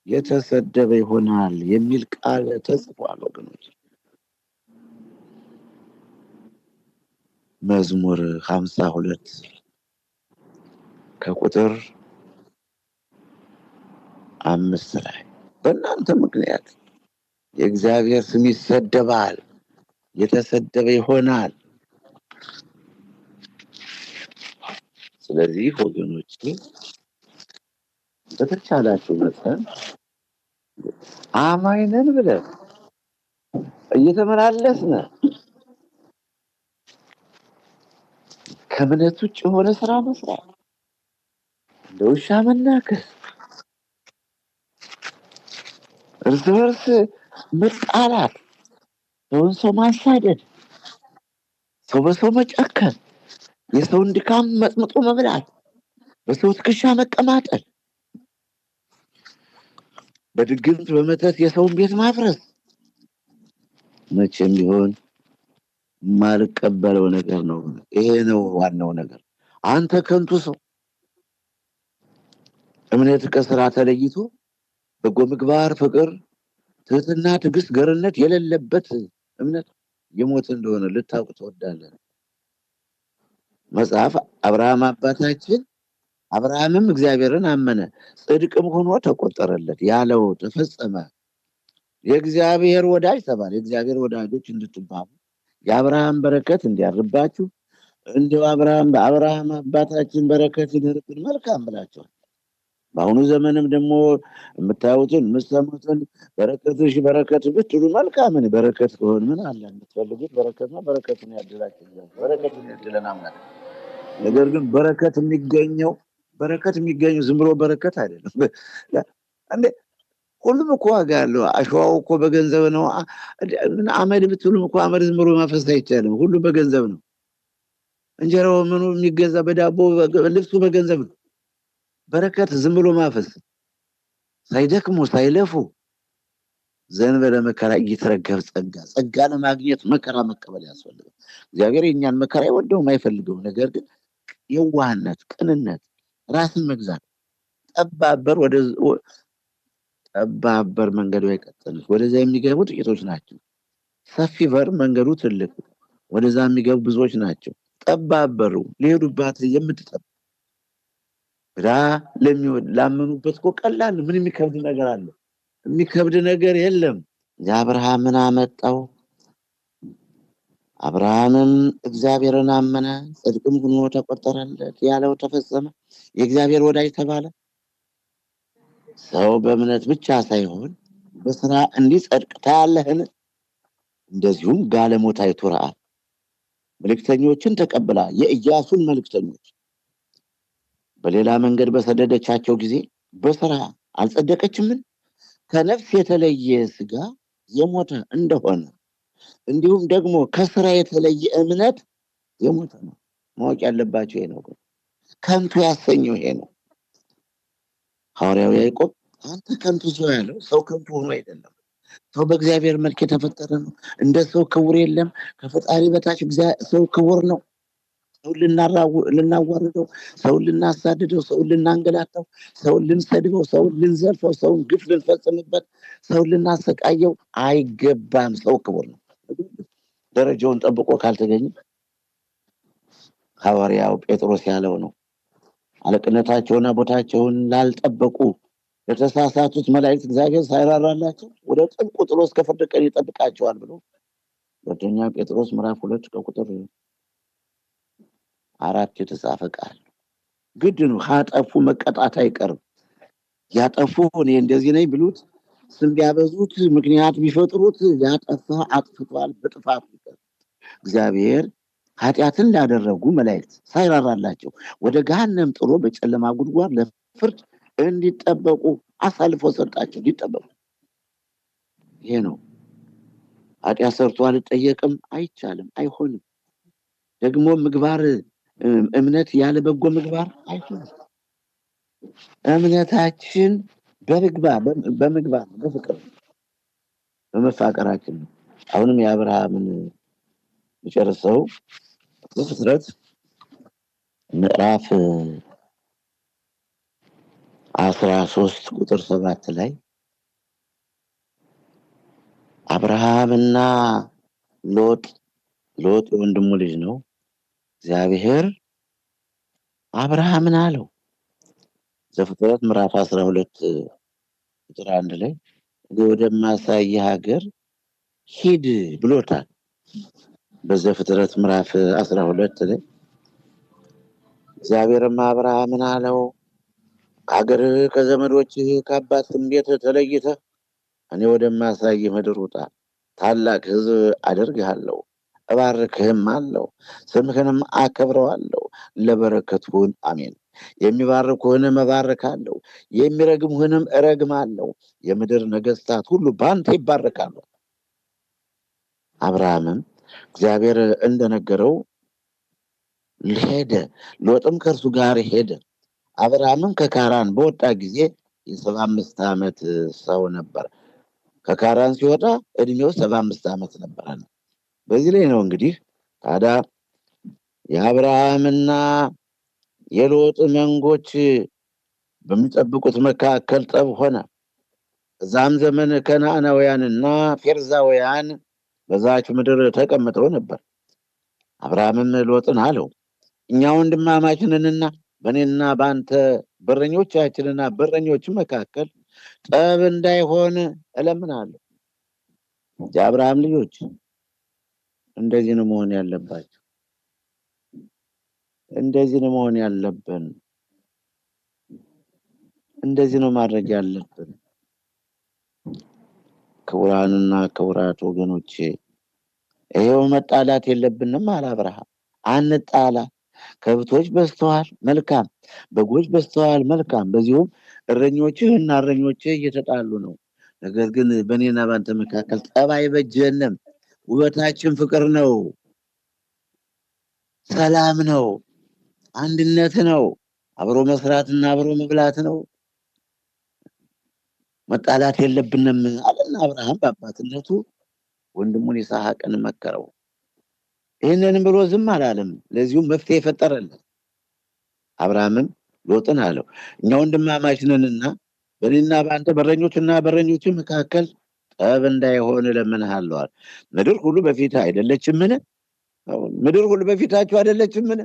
የተሰደበ ይሆናል የሚል ቃል ተጽፏል ወገኖች። መዝሙር 52 ከቁጥር 5 ላይ በእናንተ ምክንያት የእግዚአብሔር ስም ይሰደባል፣ የተሰደበ ይሆናል። ስለዚህ ወገኖች በተቻላችሁ መጠን አማኝ ነን ብለን እየተመላለስን ከእምነት ውጭ የሆነ ስራ መስራት፣ እንደ ውሻ መናከስ፣ እርስ በርስ መጣላት፣ ሰውን ሰው ማሳደድ፣ ሰው በሰው መጨከን፣ የሰውን ድካም መጥምጦ መብላት፣ በሰው ትከሻ መቀማጠል፣ በድግምት በመተት የሰውን ቤት ማፍረስ መቼም ቢሆን የማልቀበለው ነገር ነው። ይሄ ነው ዋናው ነገር። አንተ ከንቱ ሰው እምነት ከስራ ተለይቶ በጎ ምግባር፣ ፍቅር፣ ትህትና፣ ትዕግስት፣ ገርነት የሌለበት እምነት የሞት እንደሆነ ልታውቅ ትወዳለህ። መጽሐፍ አብርሃምም እግዚአብሔርን አመነ ጽድቅም ሆኖ ተቆጠረለት ያለው ተፈጸመ፣ የእግዚአብሔር ወዳጅ ተባለ። የእግዚአብሔር ወዳጆች እንድትባሉ የአብርሃም በረከት እንዲያርባችሁ እንዲሁ በአብርሃም አባታችን በረከት ይደርብን መልካም ብላችኋል። በአሁኑ ዘመንም ደግሞ የምታዩትን የምትሰሙትን በረከትሽ በረከት ብትሉ መልካምን በረከት ከሆን ምን አለ? የምትፈልጉት በረከት ነው። በረከቱን ያድላችሁ፣ በረከቱን ያድለን አምላክ። ነገር ግን በረከት የሚገኘው ዝም ብሎ በረከት አይደለም። ሁሉም እኮ ዋጋ አለው። አሸዋው እኮ በገንዘብ ነው። አመድ ብትሉም እኮ አመድ ዝም ብሎ ማፈስ አይቻልም። ሁሉ በገንዘብ ነው። እንጀራው ምኑ የሚገዛ በዳቦ ልብሱ በገንዘብ ነው። በረከት ዝም ብሎ ማፈስ ሳይደክሙ ሳይለፉ ዘንበለ መከራ እየተረገብ ጸጋ ለማግኘት መከራ መቀበል ያስፈልጋል። እግዚአብሔር የእኛን መከራ አይወደውም አይፈልገውም። ነገር ግን የዋህነት፣ ቅንነት፣ ራስን መግዛት ጠባብ በር መንገዱ አይቀጥልም። ወደዛ የሚገቡ ጥቂቶች ናቸው። ሰፊ በር መንገዱ ትልቅ፣ ወደዛ የሚገቡ ብዙዎች ናቸው። ጠባብ በሩ ሊሄዱባት ብላ ላመኑበት እኮ ቀላል ምን የሚከብድ ነገር አለ? የሚከብድ ነገር የለም። አብርሃምን አመጣው። አብርሃምም እግዚአብሔርን አመነ፣ ጽድቅም ሆኖ ተቆጠረለት፣ ያለው ተፈጸመ፣ የእግዚአብሔር ወዳጅ ተባለ። ሰው በእምነት ብቻ ሳይሆን በስራ እንዲጸድቅ ታያለህን? እንደዚሁም ጋለሞታይቱ ረዓብ መልእክተኞችን ተቀብላ የኢያሱን መልእክተኞች በሌላ መንገድ በሰደደቻቸው ጊዜ በስራ አልጸደቀችምን? ከነፍስ የተለየ ስጋ የሞተ እንደሆነ እንዲሁም ደግሞ ከስራ የተለየ እምነት የሞተ ነው። ማወቅ ያለባቸው ይሄ ነው። ከንቱ ያሰኘው ይሄ ነው። ሐዋርያው ያዕቆብ አንተ ከንቱ ሰው ያለው ሰው ከንቱ ሆኖ አይደለም። ሰው በእግዚአብሔር መልክ የተፈጠረ ነው። እንደ ሰው ክቡር የለም። ከፈጣሪ በታች ሰው ክቡር ነው። ሰውን ልናዋርደው፣ ሰውን ልናሳድደው፣ ሰውን ልናንገላታው፣ ሰውን ልንሰድበው፣ ሰውን ልንዘልፈው፣ ሰውን ግፍ ልንፈጽምበት፣ ሰውን ልናሰቃየው አይገባም። ሰው ክቡር ነው። ደረጃውን ጠብቆ ካልተገኘ ሐዋርያው ጴጥሮስ ያለው ነው። አለቅነታቸውና ቦታቸውን ላልጠበቁ ለተሳሳቱት መላእክት እግዚአብሔር ሳይራራላቸው ወደ ጥልቁ ጥሎ እስከ ፍርድ ቀን ይጠብቃቸዋል ብሎ ሁለተኛ ጴጥሮስ ምዕራፍ 2 ከቁጥር 4 የተጻፈ ቃል ግድ ነው። ካጠፉ መቀጣት አይቀርም። ያጠፉ እኔ እንደዚህ ነኝ ብሉት፣ ስም ቢያበዙት፣ ምክንያት ቢፈጥሩት ያጠፋ አጥፍቷል፣ በጥፋቱ ይቀር። እግዚአብሔር ኃጢአትን ላደረጉ መላእክት ሳይራራላቸው ወደ ገሃነም ጥሎ በጨለማ ጉድጓድ ለፍርድ እንዲጠበቁ አሳልፎ ሰጣቸው። እንዲጠበቁ ይሄ ነው። ኃጢአት ሰርቶ አልጠየቅም፣ አይቻልም፣ አይሆንም። ደግሞ ምግባር እምነት ያለ በጎ ምግባር አይሆንም። እምነታችን በምግባር በፍቅር በመፋቀራችን ነው። አሁንም የአብርሃምን የጨርሰው ዘፍጥረት ምዕራፍ 13 ቁጥር 7 ላይ አብርሃምና ሎጥ የወንድሙ ልጅ ነው። እግዚአብሔር አብርሃምን አለው ዘፍጥረት ምዕራፍ 12 ቁጥር 1 ላይ ወደማሳይህ ሀገር ሂድ ብሎታል። በዘፍጥረት ምዕራፍ 12 ላይ እግዚአብሔርም አብርሃምን አለው ከሀገርህ ከዘመዶችህ ከአባትህም ቤት ተለይተህ እኔ ወደማሳይህ ምድር ውጣ። ታላቅ ሕዝብ አደርግሃለሁ፣ እባርክህም አለው፣ ስምህንም አከብረዋለሁ፣ ለበረከት ሁን። አሜን። የሚባርኩህንም እባርካለሁ፣ የሚረግሙህንም እረግማለሁ። የምድር ነገስታት ሁሉ በአንተ ይባረካሉ። አብርሃምም እግዚአብሔር እንደነገረው ሄደ፣ ሎጥም ከእርሱ ጋር ሄደ። አብርሃምም ከካራን በወጣ ጊዜ የ75 ዓመት ሰው ነበር። ከካራን ሲወጣ እድሜው 75 ዓመት ነበር። በዚህ ላይ ነው እንግዲህ ታዲያ የአብርሃምና የሎጥ መንጎች በሚጠብቁት መካከል ጠብ ሆነ። እዛም ዘመን ከነዓናውያንና ፌርዛውያን በዛች ምድር ተቀምጠው ነበር። አብርሃምም ሎጥን አለው እኛ ወንድማማች ነንና በእኔና በአንተ በረኞቻችንና በረኞች መካከል ጠብ እንዳይሆን እለምናለሁ። የአብርሃም ልጆች እንደዚህ ነው መሆን ያለባቸው። እንደዚህ ነው መሆን ያለብን። እንደዚህ ነው ማድረግ ያለብን። ክቡራንና ክቡራት ወገኖቼ ይሄው መጣላት የለብንም አለ አብርሃም። አንጣላ። ከብቶች በዝተዋል፣ መልካም። በጎች በዝተዋል፣ መልካም። በዚሁም እረኞችህ እና እረኞችህ እየተጣሉ ነው። ነገር ግን በእኔና ባንተ መካከል ጠብ አይበጀንም። ውበታችን ፍቅር ነው፣ ሰላም ነው፣ አንድነት ነው፣ አብሮ መስራትና አብሮ መብላት ነው። መጣላት የለብንም አለና አብርሃም በአባትነቱ ወንድሙን ይስሐቅን መከረው። ይህንንም ብሎ ዝም አላለም። ለዚሁም መፍትሄ ፈጠረለት። አብርሃምም ሎጥን አለው እኛ ወንድማማች ነንና በእኔና በአንተ በረኞችና በረኞች መካከል ጠብ እንዳይሆን እለምንሃለሁ። ምድር ሁሉ በፊትህ አይደለችምን? ምድር ሁሉ በፊታችሁ አይደለችምን?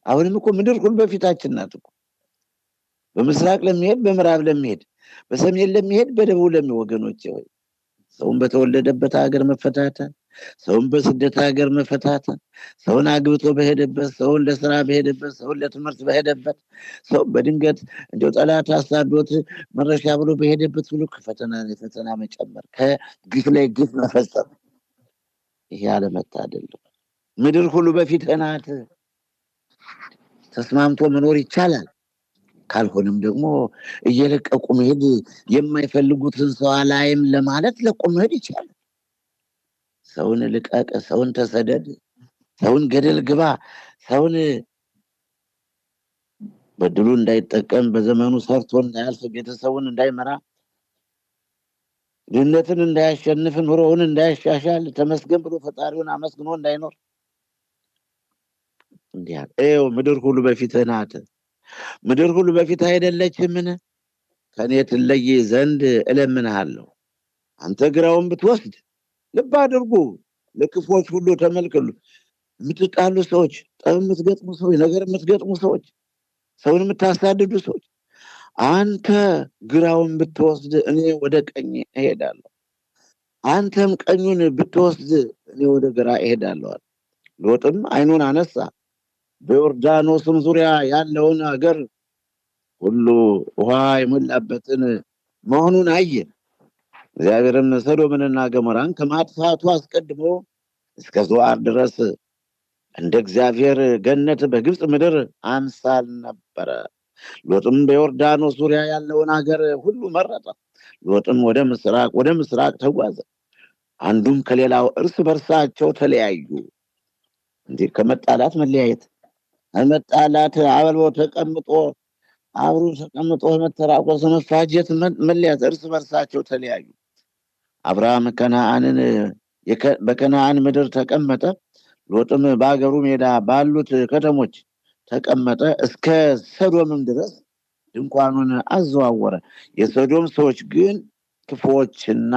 አሁንም እኮ ምድር ሁሉ በፊታችን ናት እኮ። በምስራቅ ለሚሄድ በምዕራብ ለሚሄድ በሰሜን ለሚሄድ በደቡብ ለሚሄድ ወገኖቼ ሆይ ሰውን በተወለደበት ሀገር መፈታተን፣ ሰውን በስደት ሀገር መፈታተን፣ ሰውን አግብቶ በሄደበት፣ ሰውን ለስራ በሄደበት፣ ሰውን ለትምህርት በሄደበት፣ ሰው በድንገት እንደው ጠላት አሳዶት መረሻ ብሎ በሄደበት ሁሉ የፈተና መጨመር፣ ከግፍ ላይ ግፍ መፈጸም፣ ይሄ አለመታደል ነው። ምድር ሁሉ በፊትህ ናት። ተስማምቶ መኖር ይቻላል። ካልሆነም ደግሞ እየለቀቁ መሄድ የማይፈልጉትን ሰው አላይም ለማለት ለቆ መሄድ ይቻላል። ሰውን ልቀቅ፣ ሰውን ተሰደድ፣ ሰውን ገደል ግባ፣ ሰውን በድሉ እንዳይጠቀም፣ በዘመኑ ሰርቶ እንዳያልፍ፣ ቤተሰቡን እንዳይመራ፣ ድህነትን እንዳያሸንፍ፣ ኑሮውን እንዳያሻሻል፣ ተመስገን ብሎ ፈጣሪውን አመስግኖ እንዳይኖር እንዲህ ይኸው ምድር ሁሉ በፊትህ ናት። ምድር ሁሉ በፊትህ አይደለችምን? ከኔ ትለይ ዘንድ እለምንሃለሁ። አንተ ግራውን ብትወስድ ልብ አድርጉ። ለክፎች ሁሉ ተመልከሉ። የምትጣሉ ሰዎች፣ ጠብ የምትገጥሙ ሰዎች፣ ነገር የምትገጥሙ ሰዎች፣ ሰውን የምታሳድዱ ሰዎች አንተ ግራውን ብትወስድ እኔ ወደ ቀኝ እሄዳለሁ፣ አንተም ቀኙን ብትወስድ እኔ ወደ ግራ እሄዳለሁ። ሎጥም ዓይኑን አነሳ፣ በዮርዳኖስም ዙሪያ ያለውን ሀገር ሁሉ ውሃ የሞላበትን መሆኑን አየ። እግዚአብሔርም ሰዶምንና ገሞራን ከማጥፋቱ አስቀድሞ እስከ ዞዓር ድረስ እንደ እግዚአብሔር ገነት በግብፅ ምድር አምሳል ነበረ። ሎጥም በዮርዳኖስ ዙሪያ ያለውን ሀገር ሁሉ መረጠ። ሎጥም ወደ ምስራቅ ተጓዘ። አንዱም ከሌላው እርስ በርሳቸው ተለያዩ። እንዲህ ከመጣላት መለያየት፣ መጣላት አብሮ ተቀምጦ መተራቆስ፣ መፋጀት፣ መለያየት፣ እርስ በርሳቸው ተለያዩ። አብርሃም በከነዓን ምድር ተቀመጠ። ሎጥም በአገሩ ሜዳ ባሉት ከተሞች ተቀመጠ። እስከ ሰዶምም ድረስ ድንኳኑን አዘዋወረ። የሰዶም ሰዎች ግን ክፉዎችና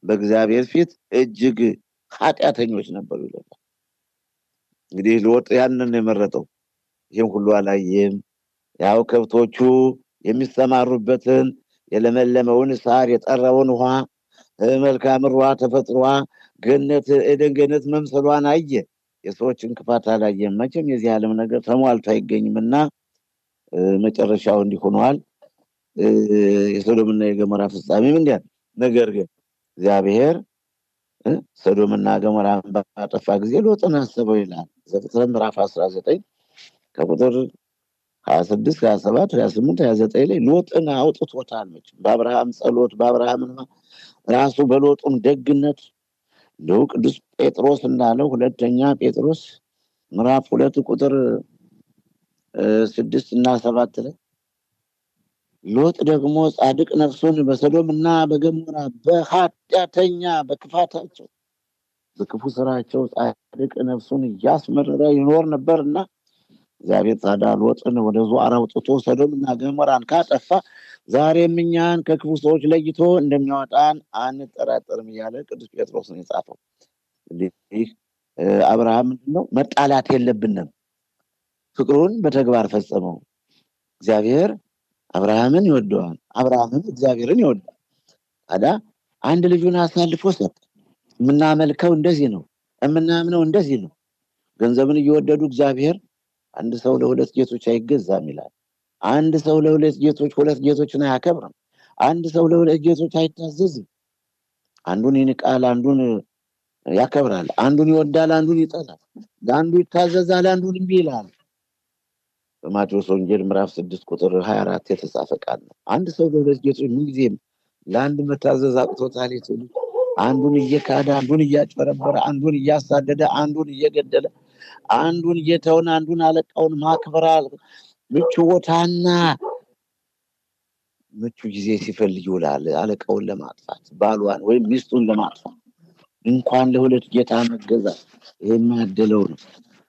በእግዚአብሔር ፊት እጅግ ኃጢአተኞች ነበሩ ይላል። እንግዲህ ሎጥ ያንን የመረጠው ይህም ሁሉ አላየም። ያው ከብቶቹ የሚሰማሩበትን የለመለመውን ሳር፣ የጠራውን ውሃ፣ መልካም ሩዋ፣ ተፈጥሯ ገነት፣ ኤደን ገነት መምሰሏን አየ። የሰዎችን ክፋት አላየም። መቼም የዚህ ዓለም ነገር ተሟልቶ አይገኝምና መጨረሻው እንዲህ ሆኗል። የሶዶምና የገሞራ ፍጻሜም እንዲያ። ነገር ግን እግዚአብሔር ሰዶምና ገሞራን ባጠፋ ጊዜ ሎጥን አሰበው ይላል ዘፍጥረት ምዕራፍ 19 ከቁጥር 26 27 28 29 ላይ ሎጥን አውጥቶታል። መቼም በአብርሃም ጸሎት፣ በአብርሃም ራሱ በሎጡም ደግነት እንደው ቅዱስ ጴጥሮስ እንዳለው ሁለተኛ ጴጥሮስ ምዕራፍ 2 ቁጥር 6 እና 7 ላይ ሎጥ ደግሞ ጻድቅ ነፍሱን በሰዶምና በገሞራ በኃጢአተኛ በክፋታቸው በክፉ ስራቸው ጻድቅ ነፍሱን እያስመረረ ይኖር ነበርና እግዚአብሔር ታዲያ ሎጥን ወደ ዞዓር አውጥቶ ሰዶምና ገሞራን ካጠፋ ዛሬም እኛን ከክፉ ሰዎች ለይቶ እንደሚያወጣን አንጠራጠርም እያለ ቅዱስ ጴጥሮስ ነው የጻፈው። እንግዲህ አብርሃም ምንድነው መጣላት የለብንም፣ ፍቅሩን በተግባር ፈጸመው። እግዚአብሔር አብርሃምን ይወደዋል፣ አብርሃምን እግዚአብሔርን ይወደዋል። ታዲያ አንድ ልጁን አሳልፎ ሰጠ። የምናመልከው እንደዚህ ነው፣ የምናምነው እንደዚህ ነው። ገንዘብን እየወደዱ እግዚአብሔር አንድ ሰው ለሁለት ጌቶች አይገዛም ይላል። አንድ ሰው ለሁለት ጌቶችን አያከብርም። አንድ ሰው ለሁለት ጌቶች አይታዘዝም። አንዱን ይንቃል፣ አንዱን ያከብራል። አንዱን ይወዳል፣ አንዱን ይጠላል። ለአንዱ ይታዘዛል፣ አንዱን እምቢ ይላል። በማቴዎስ ወንጌል ምዕራፍ 6 ቁጥር 24 የተጻፈ ቃል ነው። አንድ ሰው ለሁለት ጌቶች ምንጊዜም ለአንድ መታዘዝ አቅቶታል። አንዱን እየካደ፣ አንዱን እያጭበረበረ፣ አንዱን እያሳደደ፣ አንዱን እየገደለ፣ አንዱን ጌታውን፣ አንዱን አለቃውን ማክበር ምቹ ቦታና ምቹ ጊዜ ሲፈልግ ይውላል። አለቃውን ለማጥፋት፣ ባሏን ወይም ሚስቱን ለማጥፋት እንኳን ለሁለት ጌታ መገዛት የማያደለው ነው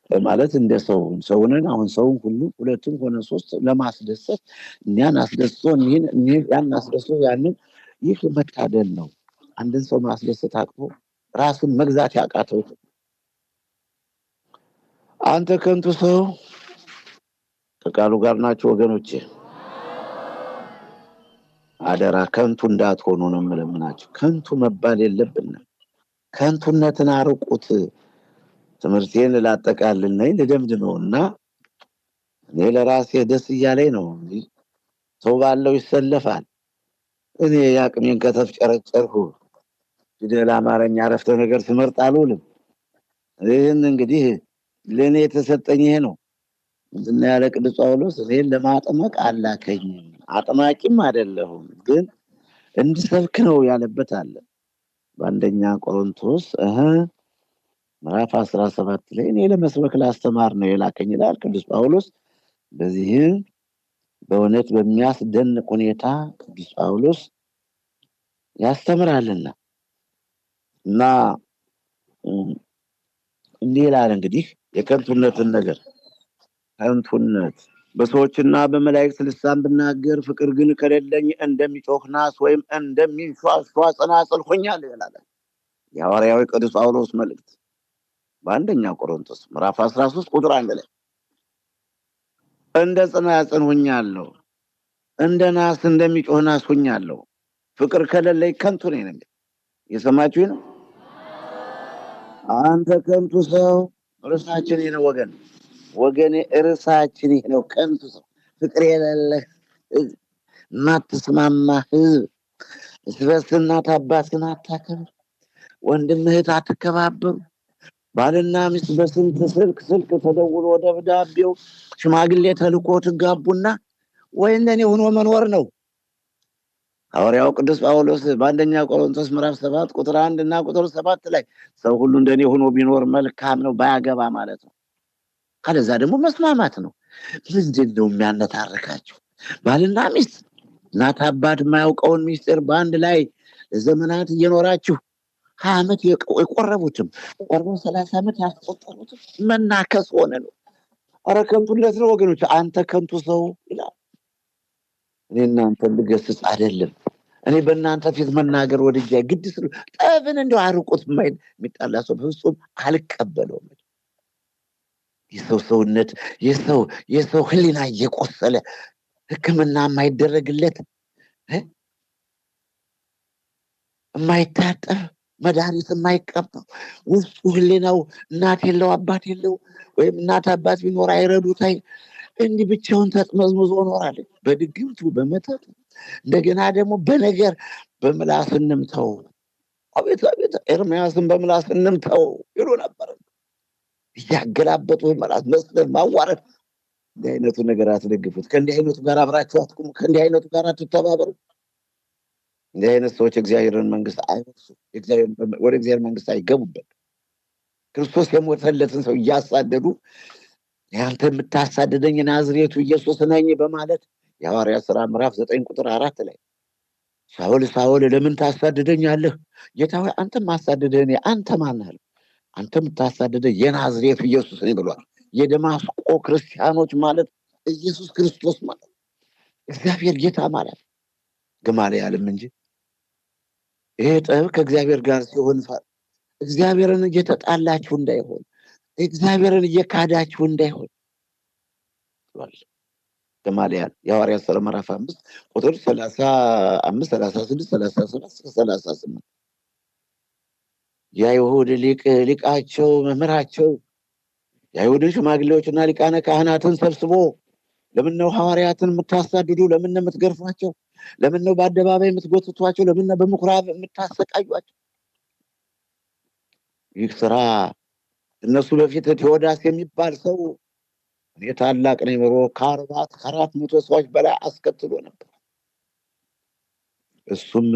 ማለት እንደ ሰውንን አሁን ሰውን ሁሉ ሁለቱም ሆነ ሶስት ለማስደሰት እኛን አስደስቶ ያን አስደስቶ ያንን ይህ መታደል ነው። አንድን ሰው ማስደሰት አቅቶ ራሱን መግዛት ያቃተው አንተ ከንቱ ሰው ከቃሉ ጋር ናቸው ወገኖቼ። አደራ ከንቱ እንዳትሆኑ ነው የምለምናችሁ። ከንቱ መባል የለብንም። ከንቱነትን አርቁት። ትምህርቴን ላጠቃልል ነኝ ልደምድመውና እኔ ለራሴ ደስ እያለኝ ነው። ሰው ባለው ይሰለፋል። እኔ ያቅሜን ከተፍጨረጨርኩ ፊደል አማርኛ አረፍተ ነገር ስመርጥ አልውልም። ይህን እንግዲህ ለእኔ የተሰጠኝ ይሄ ነው። ምንድን ነው ያለ ቅዱስ ጳውሎስ እኔን ለማጥመቅ አላከኝም፣ አጥማቂም አይደለሁም፣ ግን እንድሰብክ ነው ያለበት አለ። በአንደኛ ቆሮንቶስ ምዕራፍ 17 ላይ እኔ ለመስበክ ላስተማር ነው የላከኝ ይላል ቅዱስ ጳውሎስ። በዚህም በእውነት በሚያስደንቅ ሁኔታ ቅዱስ ጳውሎስ ያስተምራልና እና እንዲህ ይላል እንግዲህ የከንቱነትን ነገር ከንቱነት በሰዎችና በመላእክት ልሳን ብናገር ፍቅር ግን ከሌለኝ እንደሚጮህ ናስ ወይም እንደሚንሿሿ ጸናጽል ሆኛለሁ ይላል የሐዋርያው ቅዱስ ጳውሎስ መልእክት በአንደኛ ቆሮንቶስ ምዕራፍ 13 ቁጥር 1 ላይ እንደ ጸናጽል ሆኛለሁ፣ እንደ ናስ እንደሚጮህ ናስ ሆኛለሁ። ፍቅር ከሌለኝ ከንቱ ነኝ። የሰማችሁኝ ነው? አንተ ከንቱ ሰው ርዕሳችን ይሄ ነው ወገኔ ርዕሳችን ይሄ ነው። ከንቱ ሰው ፍቅር የሌለህ ማትስማማ ህዝብ፣ እርስ እናት አባትን አታከብር፣ ወንድም እህት አትከባበሩ፣ ባልና ሚስት በስንት ስልክ ተደውሎ ደብዳቤው ሽማግሌ ተልኮ ትጋቡና ወይ እንደኔ ሆኖ መኖር ነው። ሐዋርያው ቅዱስ ጳውሎስ በአንደኛ ቆሮንቶስ ምዕራፍ 7 ቁጥር 1 እና ቁጥር 7 ላይ ሰው ሁሉ እንደኔ ሆኖ ቢኖር መልካም ነው፣ ባያገባ ማለት ነው። ካለዛ ደግሞ መስማማት ነው። ምንድን ነው የሚያነታርካቸው? ባልና ሚስት እናት አባት የማያውቀውን ሚስጥር በአንድ ላይ ለዘመናት እየኖራችሁ 20 ዓመት የቆረቡትም ቆርበው 30 ዓመት ያስቆጠሩትም መናከስ ሆነ ነው። ኧረ ከንቱነት ነው ወገኖች። አንተ ከንቱ ሰው ይላል። እኔ እናንተን ልገስጽ አይደለም። እኔ በእናንተ ፊት መናገር ወድጄ ግድ ስለ ጠብን እንደው አርቁት የሚጣላ ሰው በፍጹም አልቀበለውም። የሰው ሰውነት የሰው ህሊና እየቆሰለ ሕክምና የማይደረግለት የማይታጠብ መድኃኒት የማይቀባው ውስጡ ህሊናው እናት የለው አባት የለው ወይም እናት አባት ቢኖር አይረዱት እንዲህ ብቻውን ተጥመዝምዞ ኖራል። በድግምቱ በመተቱ እንደገና ደግሞ በነገር በምላስ እንምተው። አቤት ኤርምያስን በምላስ እንምተው ይሉ ነበር። እያገላበጡ ምላስ መስደብ፣ ማዋረድ። እንዲህ አይነቱ ነገር አትደግፉት። ከእንዲህ አይነቱ ጋር አብራችሁ አትቁሙ። ከእንዲህ አይነቱ ጋር አትተባበሩ። እንዲህ አይነት ሰዎች እግዚአብሔርን መንግስት አይወርሱ፣ ወደ እግዚአብሔር መንግስት አይገቡበት። ክርስቶስ የሞተለትን ሰው እያሳደዱ ያንተ የምታሳድደኝ ናዝሬቱ ኢየሱስ ነኝ በማለት የሐዋርያት ሥራ ምዕራፍ 9 ቁጥር 4 ላይ ሳውል ለምን ታሳድደኛለህ? ጌታ ሆይ አንተ ማሳድደኝ አንተ ማን ነህ? አንተ የምታሳድደኝ የናዝሬቱ ኢየሱስ ነኝ ብሏል። የደማስቆ ክርስቲያኖች ማለት ኢየሱስ ክርስቶስ ማለት እግዚአብሔር ጌታ ማለት ገማልያልም እንጂ ይሄ ጠብ ከእግዚአብሔር ጋር ሲሆን እግዚአብሔርን እየተጣላችሁ እንዳይሆን፣ እግዚአብሔርን እየካዳችሁ እንዳይሆን ገማልያል የሐዋርያት ሥራ ምዕራፍ 5 ቁጥር 35 36 37 38 የአይሁድ ሊቃቸው መምህራቸው የአይሁድን ሽማግሌዎችና ሊቃነ ካህናትን ሰብስቦ ለምን ነው ሐዋርያትን የምታሳድዱ? ለምን ነው የምትገርፏቸው? ለምን ነው በአደባባይ የምትጎትቷቸው? ለምን ነው በምኩራብ የምታሰቃዩቸው? ይህ ስራ እነሱ በፊት ቴዎዳስ የሚባል ሰው እኔ ታላቅ ነኝ ብሎ ከ400 ሰዎች በላይ አስከትሎ ነበር። እሱም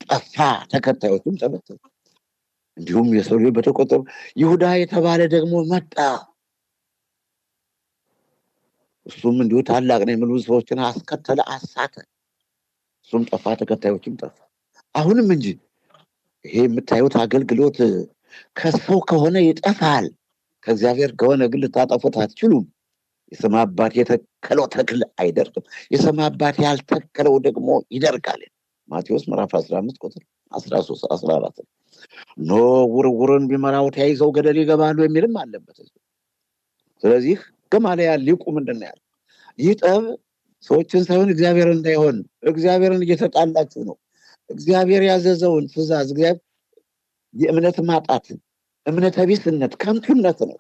ጠፋ፣ ተከታዮቹም ተበተኑ። እንዲሁም የሰው ልጅ በተቆጠሩ ይሁዳ የተባለ ደግሞ መጣ። እሱም እንዲሁ ታላቅ ነኝ የሚሉ ሰዎችን አስከተለ፣ አሳተ። እሱም ጠፋ፣ ተከታዮችም ጠፋ። አሁንም እንጂ ይሄ የምታዩት አገልግሎት ከሰው ከሆነ ይጠፋል፣ ከእግዚአብሔር ከሆነ ግን ልታጠፉት አትችሉም። የሰማይ አባት የተከለው ተክል አይደርቅም፣ የሰማይ አባት ያልተከለው ደግሞ ይደርቃል። ማቴዎስ ምዕራፍ 15 ቁጥር 13 14 ኖ ውርውርን ቢመራው ተያይዘው ገደል ይገባሉ የሚልም አለበት። ስለዚህ ገማልያል ሊቁ ምንድን ነው ያለው? ይህ ጠብ ሰዎችን ሳይሆን እግዚአብሔር እንዳይሆን እግዚአብሔርን እየተጣላችሁ ነው። እግዚአብሔር ያዘዘውን ትእዛዝ የእምነት ማጣት፣ እምነት ቢስነት ከንቱነት ነው።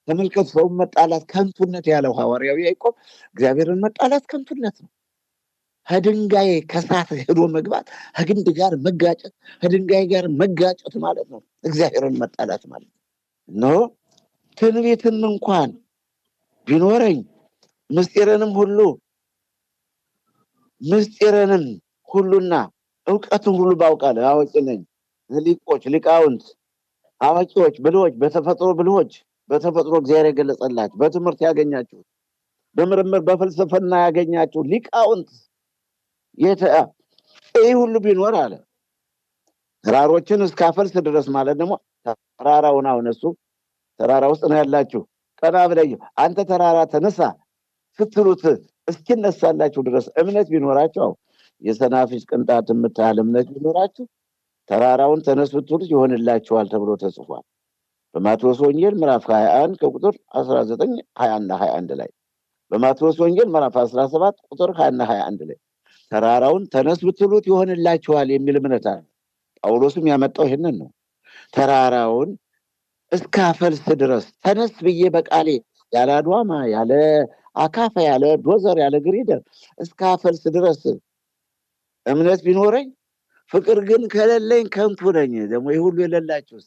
ተመልከቱ፣ ሰውን መጣላት ከንቱነት ያለው ሐዋርያው ያዕቆብ እግዚአብሔርን መጣላት ከንቱነት ነው። ከድንጋይ ከሳት ሄዶ መግባት፣ ከግንድ ጋር መጋጨት፣ ከድንጋይ ጋር መጋጨት ማለት ነው እግዚአብሔርን መጣላት ማለት ነው። ትንቢትም እንኳን ቢኖረኝ ምስጢርንም ሁሉና እውቀትን ሁሉ ባውቃለሁ። አዋቂ ነኝ። ሊቃውንት፣ አዋቂዎች፣ ብልሆች፣ በተፈጥሮ ብልሆች፣ በተፈጥሮ እግዚአብሔር የገለጸላችሁ፣ በትምህርት ያገኛችሁ፣ በምርምር በፍልስፍና ያገኛችሁ ሊቃውንት ይህ ሁሉ ቢኖር አለ ተራሮችን እስካፈልስ ድረስ ማለት ደግሞ ተራራውን አሁን እሱ ተራራ ውስጥ ነው ያላችሁ። ቀና ብለህ አንተ ተራራ ተነሳ ስትሉት እስኪነሳላችሁ ድረስ እምነት ቢኖራችሁ፣ የሰናፍጭ ቅንጣት የምታህል እምነት ቢኖራችሁ ተራራውን ተነስ ብትሉት ይሆንላችኋል ተብሎ ተጽፏል በማቴዎስ ወንጌል ምዕራፍ 21 ከቁጥር 19 20 እና 21 ላይ፣ በማቴዎስ ወንጌል ምዕራፍ 17 ቁጥር 20 እና 21 ላይ ተራራውን ተነስ ብትሉት ይሆንላችኋል የሚል እምነት አለ። ጳውሎስም ያመጣው ይሄንን ነው። ተራራውን እስካፈልስ ድረስ ተነስ ብዬ በቃሌ ያለ አድዋማ፣ ያለ አካፋ፣ ያለ ዶዘር፣ ያለ ግሪደር እስካፈልስ ድረስ እምነት ቢኖረኝ ፍቅር ግን ከሌለኝ ከንቱ ነኝ። ደግሞ ይህ ሁሉ የሌላችሁስ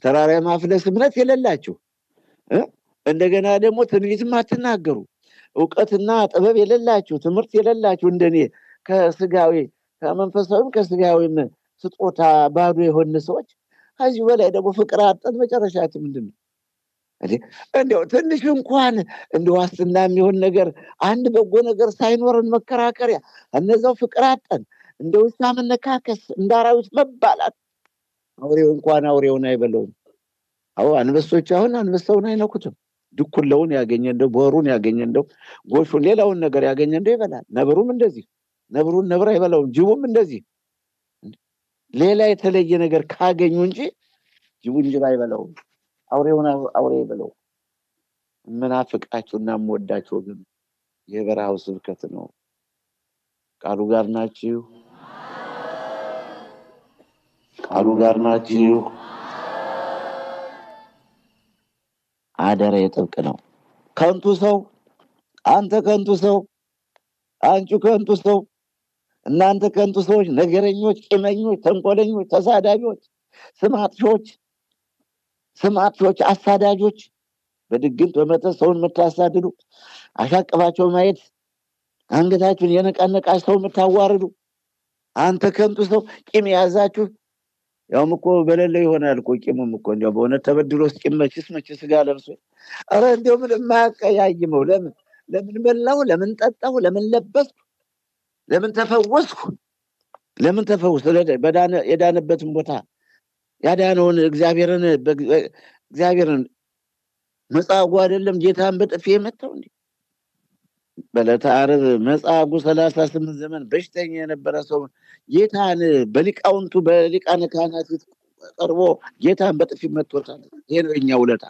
ተራራ የማፍለስ እምነት የሌላችሁ፣ እንደገና ደግሞ ትንቢትም አትናገሩ፣ እውቀትና ጥበብ የሌላችሁ፣ ትምህርት የሌላችሁ፣ እንደኔ ከስጋዊ ከመንፈሳዊም ከስጋዊም ስጦታ ባዶ የሆን ሰዎች ከዚህ በላይ ደግሞ ፍቅር አጠን መጨረሻችሁ ምንድን ነው? እንዲያው ትንሽ እንኳን እንደ ዋስትና የሚሆን ነገር አንድ በጎ ነገር ሳይኖርን መከራከሪያ እነዛው ፍቅር አጠን እንደ ውሻ መነካከስ፣ እንደ አራዊት መባላት። አውሬው እንኳን አውሬውን አይበለውም። አንበሶች አሁን አንበሳውን አይነኩትም። ድኩለውን ያገኘ እንደው ቦሩን ያገኘ እንደው ጎሹን ሌላውን ነገር ያገኘ እንደው ይበላል። ነብሩም እንደዚህ ነብሩን ነብር አይበላውም። ጅቡም እንደዚህ ሌላ የተለየ ነገር ካገኙ እንጂ ጅቡን ጅብ አይበላውም። አውሬውን አውሬ ይበለው። ምናፍቃችሁና የምወዳችሁ ግን የበረሃው ስብከት ነው። ቃሉ ጋር ናችሁ? ቃሉ ጋር ናችሁ? አደረ የጥብቅ ነው። ከንቱ ሰው፣ አንተ ከንቱ ሰው፣ አንቺ ከንቱ ሰው፣ እናንተ ከንቱ ሰዎች፣ ነገረኞች፣ ቂመኞች፣ ተንኮለኞች፣ ተሳዳቢዎች፣ ስም አጥፊዎች፣ አሳዳጆች፣ በድግምት በመተት ሰውን የምታሳድዱ፣ አሻቅባቸው ማየት አንገታችሁን የነቃነቃች ሰው የምታዋርዱ፣ አንተ ከንቱ ሰው፣ ቂም የያዛችሁ፣ ያውም እኮ በሌለው ይሆናል እኮ ቂሙም እኮ እንዲያው በእውነት ተበድሎስ ቂም መች ስጋ ለብሶ ኧረ እንዲያው ምን የማያቀያይመው ለምን በላሁ፣ ለምን ጠጣሁ፣ ለምን ለበስኩ፣ ለምን ተፈወስኩ፣ ለምን ተፈውስ የዳነበትን ቦታ ያዳነውን እግዚአብሔርን መጻጉዕ አይደለም ጌታን በጥፊ የመታው እንዴ? በዕለተ ዓርብ መጻጉዕ 38 ዘመን በሽተኛ የነበረ ሰው ጌታን በሊቃውንቱ በሊቃነ ካህናት ቀርቦ ጌታን በጥፊ መቶታል። ይሄ ነው የኛ ውለታ።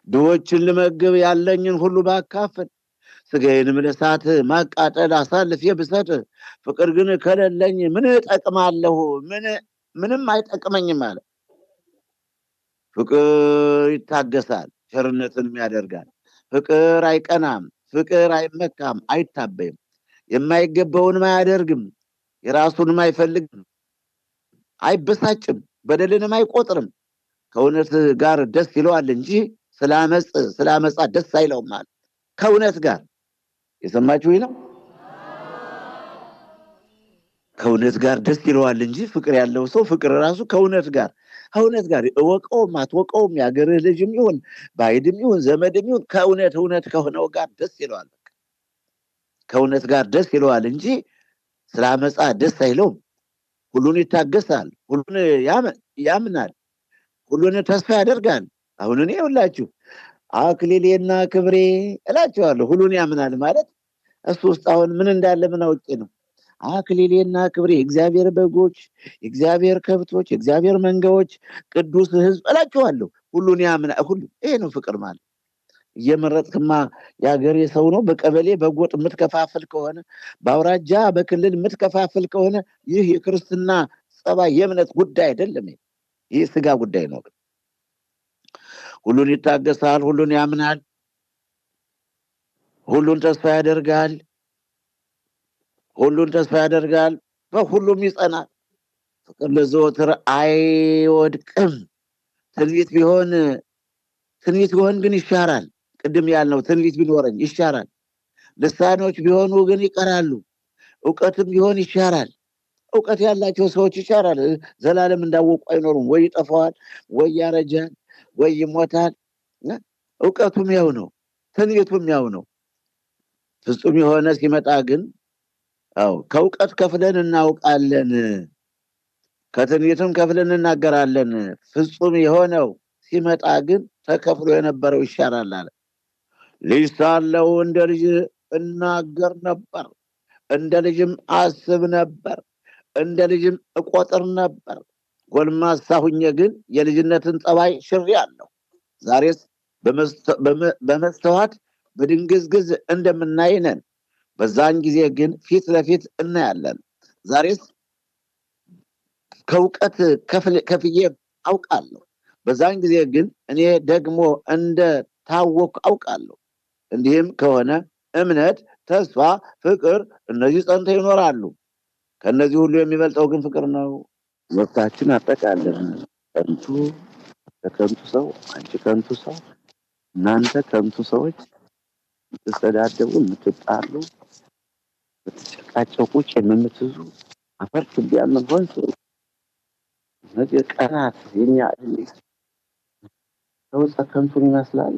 ድሆችን ልመግብ ያለኝን ሁሉ ባካፍል፣ ስጋዬንም ለእሳት ማቃጠል አሳልፌ ብሰጥ፣ ፍቅር ግን ከሌለኝ ምን እጠቅማለሁ? ምንም አይጠቅመኝም አለ። ፍቅር ይታገሳል፣ ቸርነትንም ያደርጋል። ፍቅር አይቀናም፣ ፍቅር አይመካም፣ አይታበይም፣ የማይገባውንም አያደርግም፣ የራሱንም አይፈልግም፣ አይበሳጭም፣ በደልንም አይቆጥርም። ከእውነት ጋር ደስ ይለዋል እንጂ ስላመፃ ደስ አይለውም ማለት ከእውነት ጋር የሰማችሁ ነው። ከእውነት ጋር ደስ ይለዋል እንጂ ፍቅር ያለው ሰው ፍቅር ራሱ ከእውነት ጋር እወቀውም አትወቀውም የአገርህ ልጅም ይሁን ባይድም ይሁን ዘመድም ይሁን ከእውነት ከሆነው ጋር ደስ ይለዋል። ከእውነት ጋር ደስ ይለዋል እንጂ ስላመፃ ደስ አይለውም። ሁሉን ይታገሳል፣ ሁሉን ያምናል፣ ሁሉን ተስፋ ያደርጋል። አሁን እኔ ሁላችሁ አክሊሌና ክብሬ እላችኋለሁ። ሁሉን ያምናል ማለት እሱ ውስጥ አሁን ምን እንዳለ ምን አውቄ ነው? አክሊሌና ክብሬ፣ የእግዚአብሔር በጎች፣ የእግዚአብሔር ከብቶች፣ የእግዚአብሔር መንጋዎች፣ ቅዱስ ሕዝብ እላችኋለሁ። ሁሉን ያምናል። ሁሉ ይሄ ነው ፍቅር ማለት። እየመረጥክማ የሀገሬ ሰው ነው በቀበሌ በጎጥ የምትከፋፍል ከሆነ በአውራጃ በክልል የምትከፋፍል ከሆነ ይህ የክርስትና ጸባይ የእምነት ጉዳይ አይደለም። ይህ ስጋ ጉዳይ ነው። ሁሉን ይታገሳል፣ ሁሉን ያምናል፣ ሁሉን ተስፋ ያደርጋል፣ ሁሉን ተስፋ ያደርጋል፣ በሁሉም ይጸናል። ፍቅር ለዘወትር አይወድቅም። ትንቢት ቢሆን ግን ይሻራል። ቅድም ያልነው ትንቢት ቢኖረኝ ይሻራል። ልሳኖች ቢሆኑ ግን ይቀራሉ። እውቀትም ቢሆን ይሻራል። እውቀት ያላቸው ሰዎች ይሻራል። ዘላለም እንዳወቁ አይኖሩም። ወይ ይጠፋዋል፣ ወይ ያረጃል፣ ወይ ይሞታል። እውቀቱም ያው ነው፣ ትንቢቱም ያው ነው። ፍጹም የሆነ ሲመጣ ግን ከእውቀት ከፍለን እናውቃለን፣ ከትንቢትም ከፍለን እናገራለን። ፍጹም የሆነው ሲመጣ ግን ተከፍሎ የነበረው ይሻራል አለ። ልጅ ሳለሁ እንደ ልጅ እናገር ነበር፣ እንደ ልጅም አስብ ነበር፣ እንደ ልጅም እቆጥር ነበር። ጎልማሳ ሁኜ ግን የልጅነትን ጠባይ ሽሬአለሁ። ዛሬስ በመስተዋት በድንግዝግዝ እንደምናይ ነን። በዛን ጊዜ ግን ፊት ለፊት እናያለን። ዛሬስ ከእውቀት ከፍዬ አውቃለሁ። በዛን ጊዜ ግን እኔ ደግሞ እንደ ታወቅ አውቃለሁ። እንዲህም ከሆነ እምነት፣ ተስፋ፣ ፍቅር እነዚህ ጸንተው ይኖራሉ። ከነዚህ ሁሉ የሚበልጠው ግን ፍቅር ነው። ወቅታችን አጠቃለን። ከንቱ ሰው፣ አንቺ ከንቱ ሰው፣ እናንተ ከንቱ ሰዎች የምትሰዳደቡ፣ የምትጣሉ፣ የምትጨቃጨቁ፣ የምትዙ አፈር ትቢያ የምንሆን ነገ ቀናት የኛ ሰው ከንቱን ይመስላል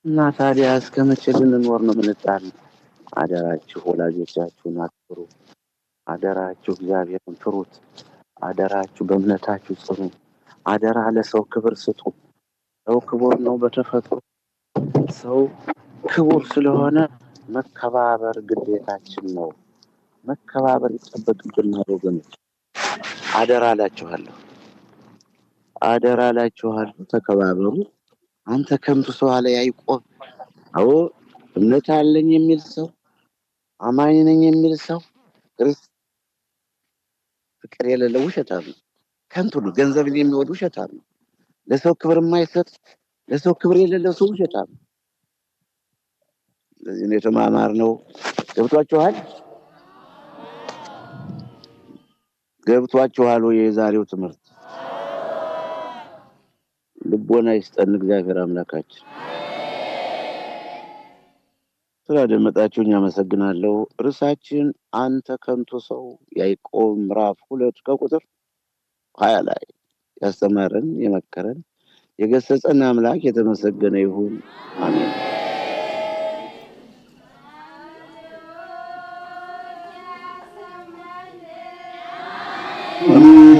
እና ታዲያ እስከ መቼ ልንኖር ነው ምንጣል? አደራችሁ ወላጆቻችሁን አክብሩ። አደራችሁ እግዚአብሔርን ፍሩት። አደራችሁ በእምነታችሁ ጽኑ። አደራ ለሰው ክብር ስጡ። ሰው ክቡር ነው በተፈጥሮ። ሰው ክቡር ስለሆነ መከባበር ግዴታችን ነው። መከባበር ይጠበቅብናል ወገኖች። አደራ እላችኋለሁ፣ ተከባበሩ። አንተ ከንቱ ሰው አለ ያዕቆብ። እምነት አለኝ የሚል ሰው፣ አማኝ ነኝ የሚል ሰው ፍቅር የሌለው ውሸታም ነው፣ ከንቱ ነው። ገንዘብን የሚወድ ውሸታም ነው። ለሰው ክብር የማይሰጥ፣ ለሰው ክብር የሌለው ሰው ውሸታም ነው። ስለዚህ ነው የተማማርነው። ገብቷችኋል ወይ? የዛሬው ትምህርት ልቦና ይስጠን እግዚአብሔር አምላካችን። ስላደመጣችሁኝ አመሰግናለሁ። ርዕሳችን አንተ ከንቱ ሰው፣ ያዕቆብ ምዕራፍ 2 ከቁጥር 20 ላይ ያስተማረን የመከረን የገሰጸን አምላክ የተመሰገነ ይሁን። አሜን። Mm-hmm.